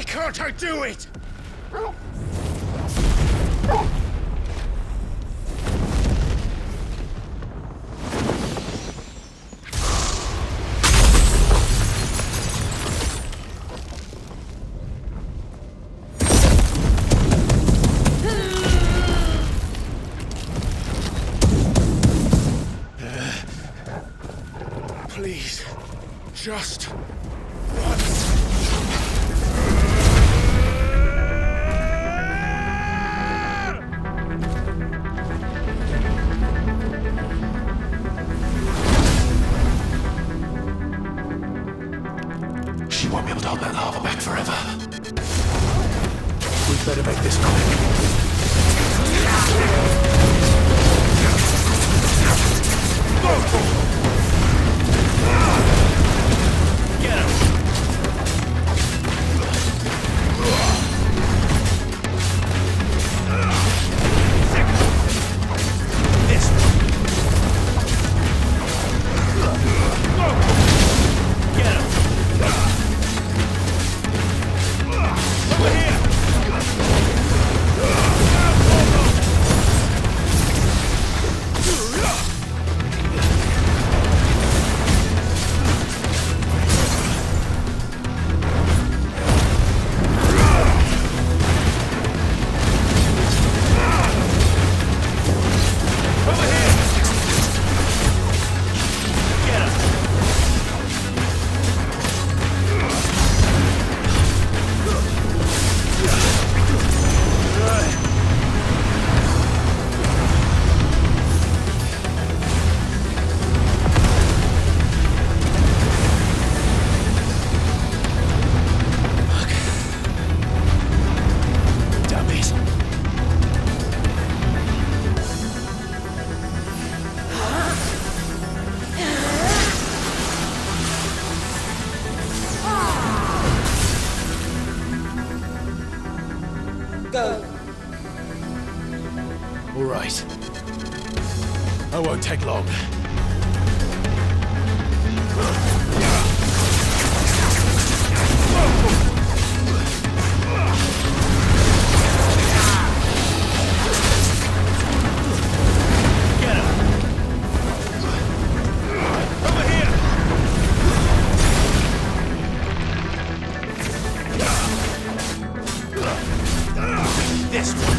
Can't I do it? Just once. She won't be able to hold that lava back forever. We'd better make this quick. Get him! This one. Get him! Over here! All right. I won't take long. This one.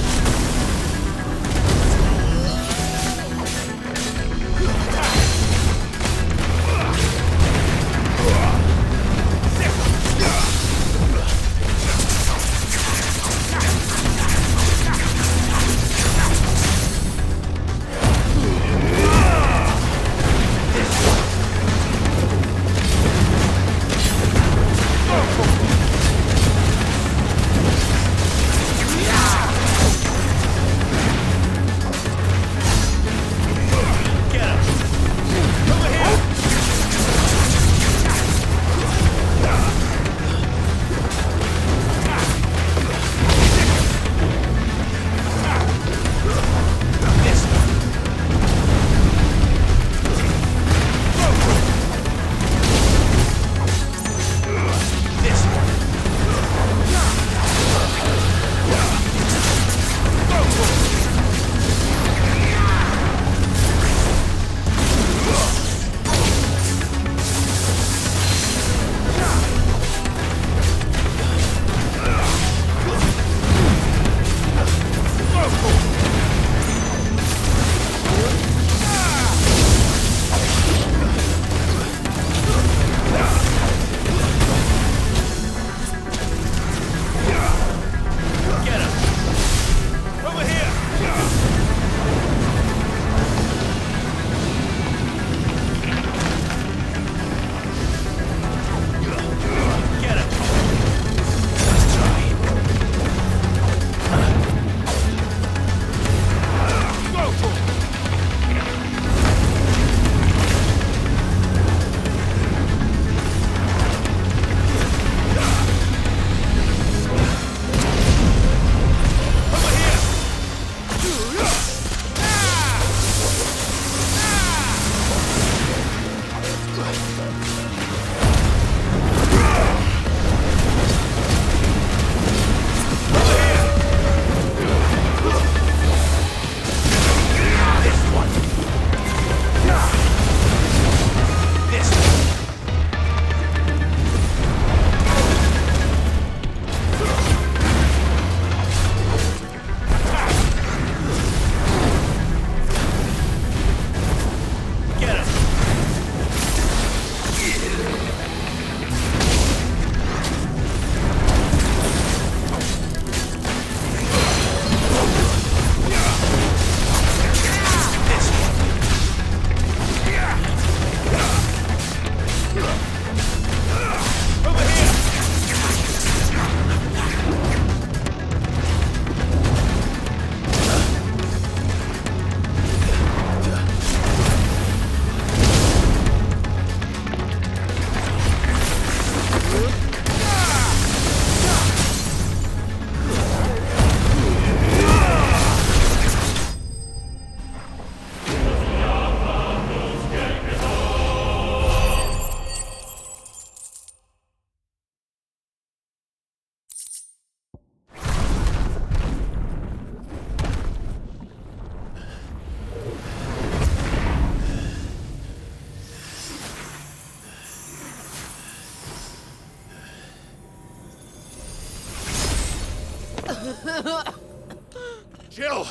Jill!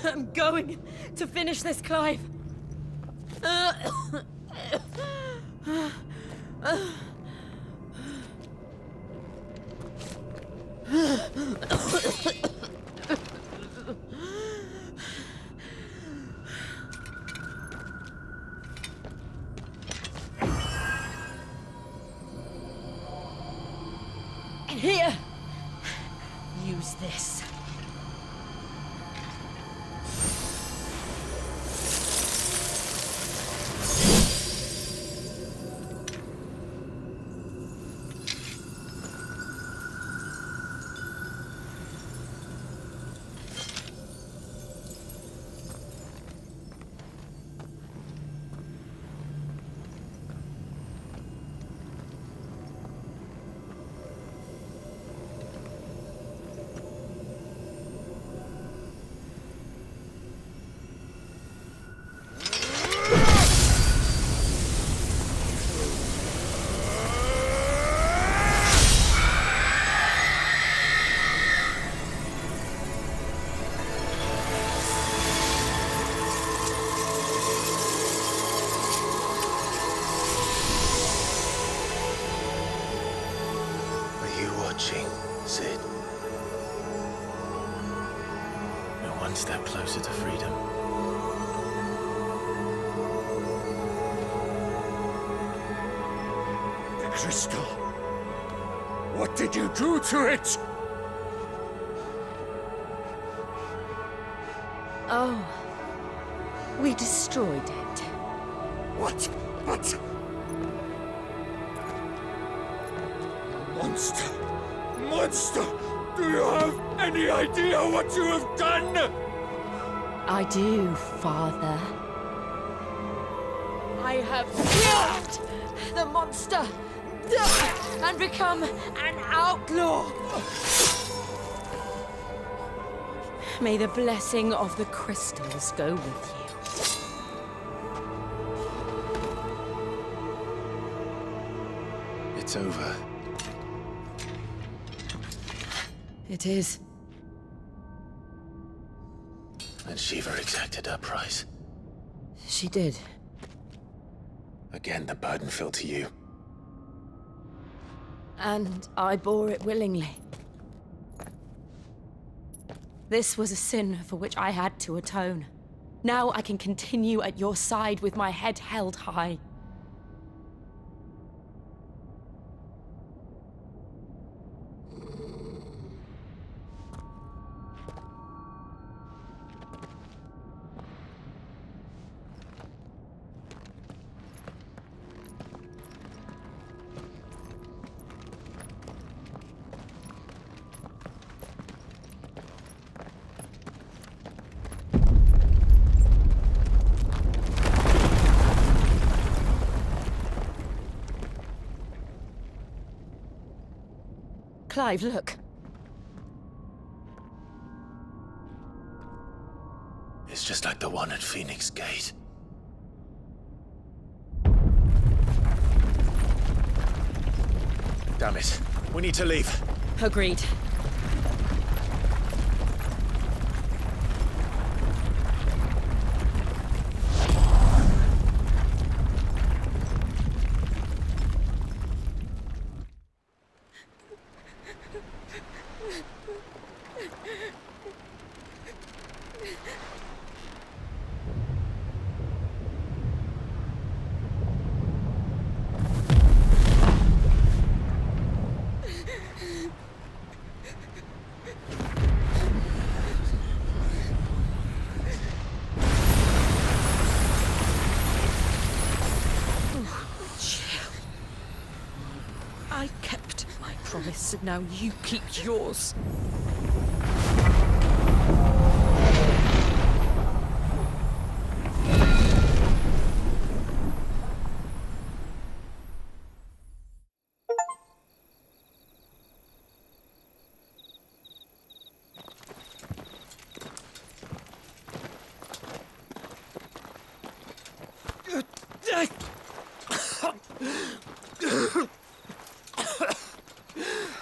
I'm going to finish this, Clive. Here! Use this. Watching, Sid. We're one step closer to freedom. The crystal. What did you do to it? Oh, we destroyed it. What? But... Monster! Monster! Do you have any idea what you have done? I do, Father. I have killed the monster and become an outlaw. May the blessing of the crystals go with you. It's over. It is. And Shiva exacted her price. She did. Again, the burden fell to you. And I bore it willingly. This was a sin for which I had to atone. Now I can continue at your side with my head held high. Clive, look. It's just like the one at Phoenix Gate. Damn it. We need to leave. Agreed. I kept my promise, and now you keep yours.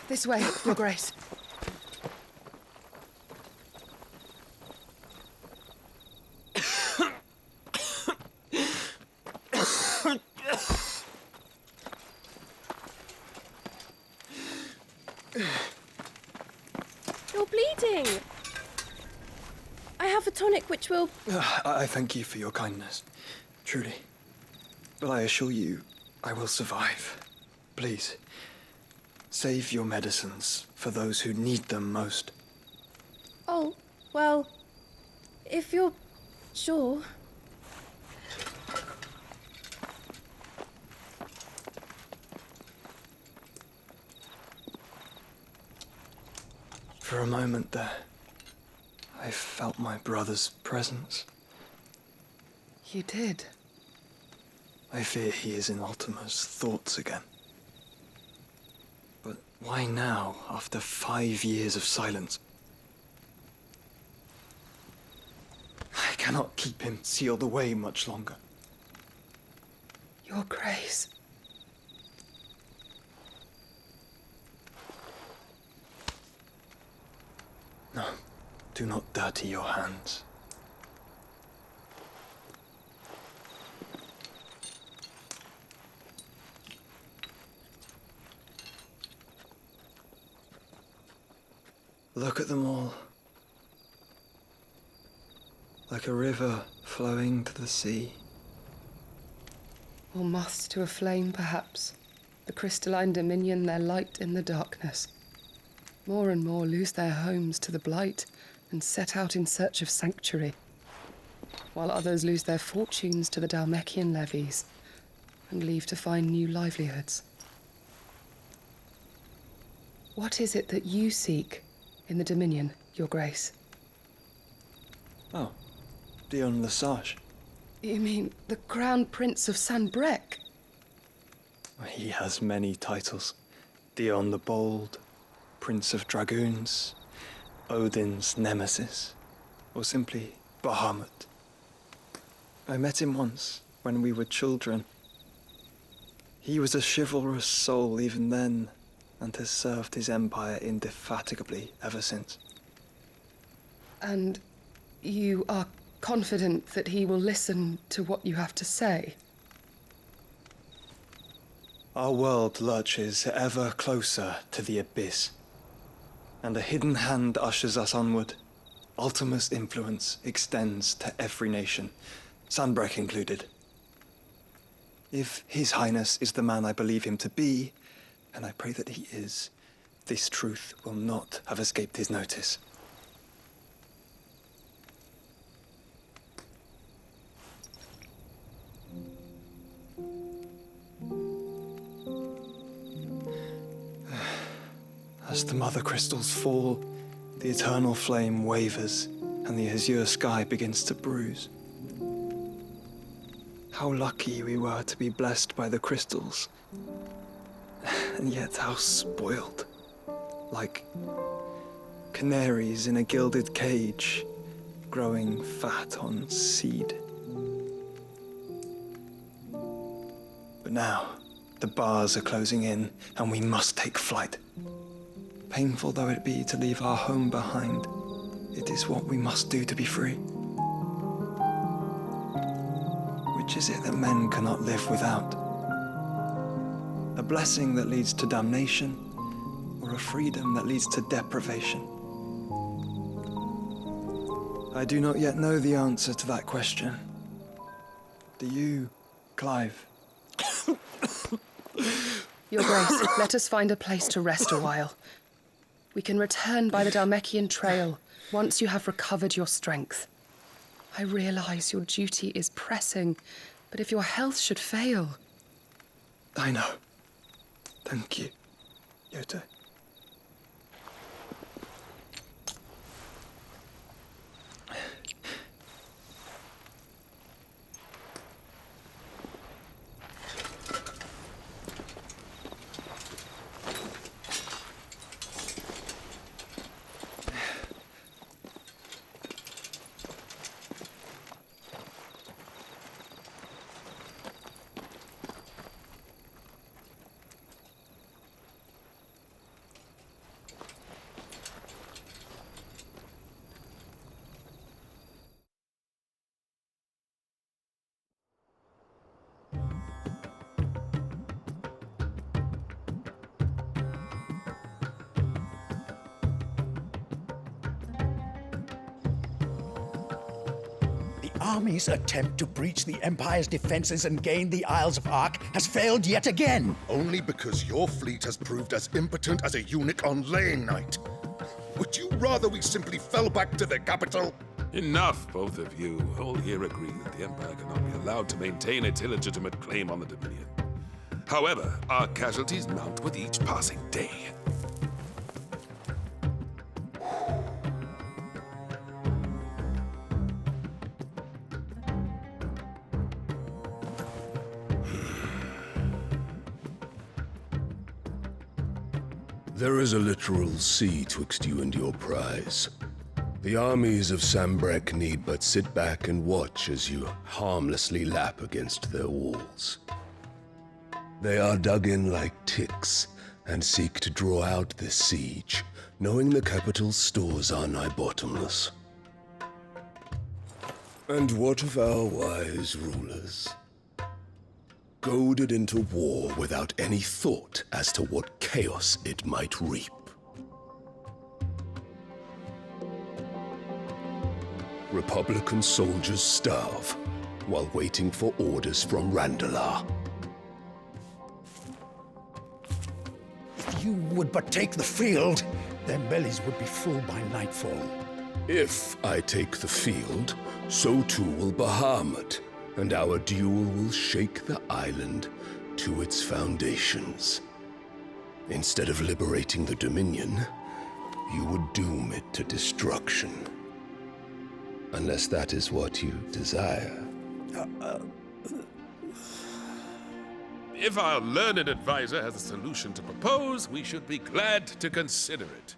This way, Your Grace. You're bleeding. I have a tonic which will... I thank you for your kindness, truly. But I assure you, I will survive. Please, save your medicines for those who need them most. Oh, well, if you're sure. For a moment there, I felt my brother's presence. You did? I fear he is in Ultima's thoughts again. But why now, after 5 years of silence? I cannot keep him sealed away much longer. Your Grace. No, do not dirty your hands. Look at them all. Like a river flowing to the sea. Or moths to a flame, perhaps. The crystalline dominion, their light in the darkness. More and more lose their homes to the blight and set out in search of sanctuary, while others lose their fortunes to the Dhalmekian levies and leave to find new livelihoods. What is it that you seek in the Dominion, Your Grace? Oh, Dion Lesage. You mean the Crown Prince of Sanbrec? He has many titles. Dion the Bold, Prince of Dragoons, Odin's Nemesis, or simply Bahamut. I met him once, when we were children. He was a chivalrous soul even then, and has served his empire indefatigably ever since. And you are confident that he will listen to what you have to say? Our world lurches ever closer to the abyss, and a hidden hand ushers us onward. Ultima's influence extends to every nation, Sanbrec included. If His Highness is the man I believe him to be, and I pray that he is, this truth will not have escaped his notice. As the mother crystals fall, the eternal flame wavers, and the azure sky begins to bruise. How lucky we were to be blessed by the crystals, and yet how spoiled. Like canaries in a gilded cage, growing fat on seed. But now, the bars are closing in, and we must take flight. Painful though it be to leave our home behind, it is what we must do to be free. Which is it that men cannot live without? A blessing that leads to damnation, or a freedom that leads to deprivation? I do not yet know the answer to that question. Do you, Clive? Your Grace, let us find a place to rest a while. We can return by the Dhalmekian trail once you have recovered your strength. I realize your duty is pressing, but if your health should fail... I know. Thank you, Yote. army's attempt to breach the Empire's defenses and gain the Isles of Ark has failed yet again. Only because your fleet has proved as impotent as a eunuch on laying night. Would you rather we simply fell back to the capital? Enough, both of you. All here agree that the Empire cannot be allowed to maintain its illegitimate claim on the Dominion. However, our casualties mount with each passing day. There is a literal sea twixt you and your prize. The armies of Sambrek need but sit back and watch as you harmlessly lap against their walls. They are dug in like ticks and seek to draw out this siege, knowing the capital's stores are nigh bottomless. And what of our wise rulers? Goaded into war without any thought as to what chaos it might reap. Republican soldiers starve while waiting for orders from Randalar. If you would but take the field, their bellies would be full by nightfall. If I take the field, so too will Bahamut, and our duel will shake the island to its foundations. Instead of liberating the Dominion, you would doom it to destruction. Unless that is what you desire. If our learned advisor has a solution to propose, we should be glad to consider it.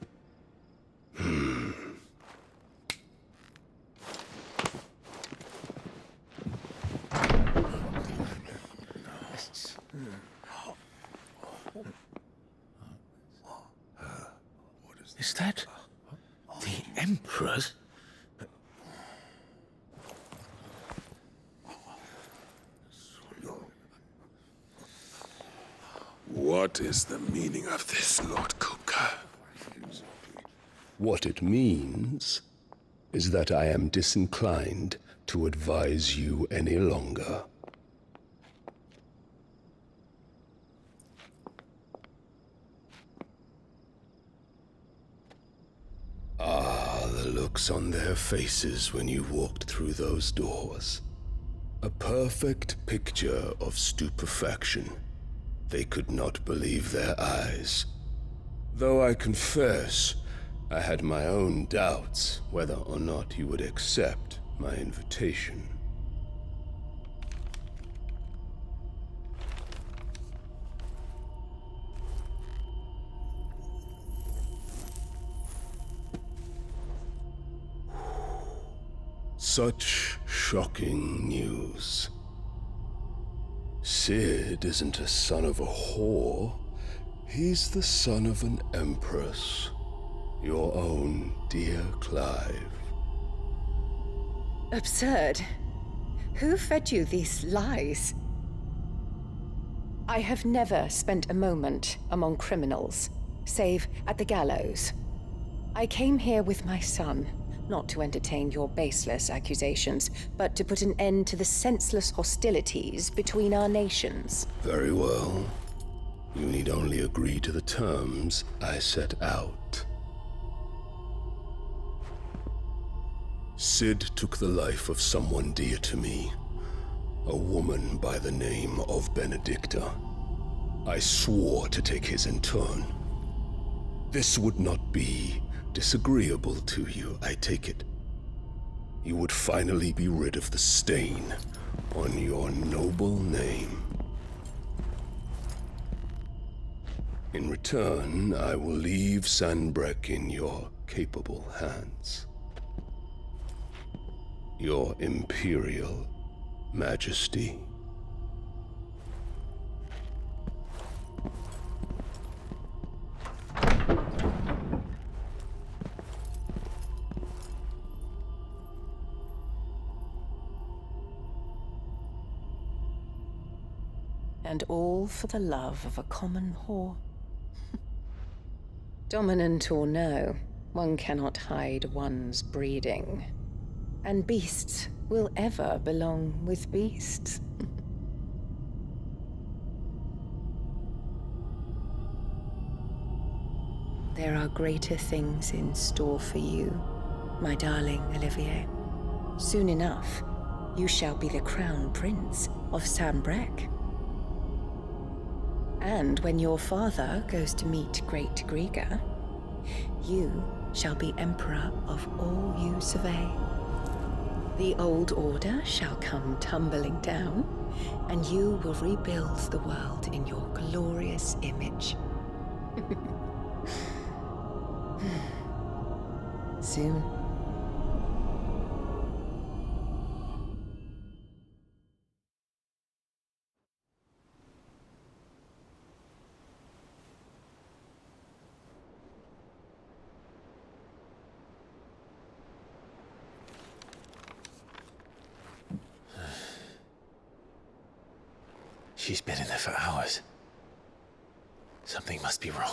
Is that the Emperor's? What is the meaning of this, Lord Kupka? What it means is that I am disinclined to advise you any longer. Ah, the looks on their faces when you walked through those doors. A perfect picture of stupefaction. They could not believe their eyes. Though I confess, I had my own doubts whether or not you would accept my invitation. Such shocking news. Sid isn't a son of a whore. He's the son of an empress. Your own dear Clive. Absurd. Who fed you these lies? I have never spent a moment among criminals, save at the gallows. I came here with my son, not to entertain your baseless accusations, but to put an end to the senseless hostilities between our nations. Very well. You need only agree to the terms I set out. Sid took the life of someone dear to me, a woman by the name of Benedicta. I swore to take his in turn. This would not be disagreeable to you, I take it. You would finally be rid of the stain on your noble name. In return, I will leave Sanbrek in your capable hands. Your Imperial Majesty. And all for the love of a common whore. Dominant or no, one cannot hide one's breeding. And beasts will ever belong with beasts. There are greater things in store for you, my darling Olivier. Soon enough, you shall be the crown prince of Sambrec. And when your father goes to meet Great Griga, you shall be emperor of all you survey. The old order shall come tumbling down, and you will rebuild the world in your glorious image. Soon. She's been in there for hours. Something must be wrong.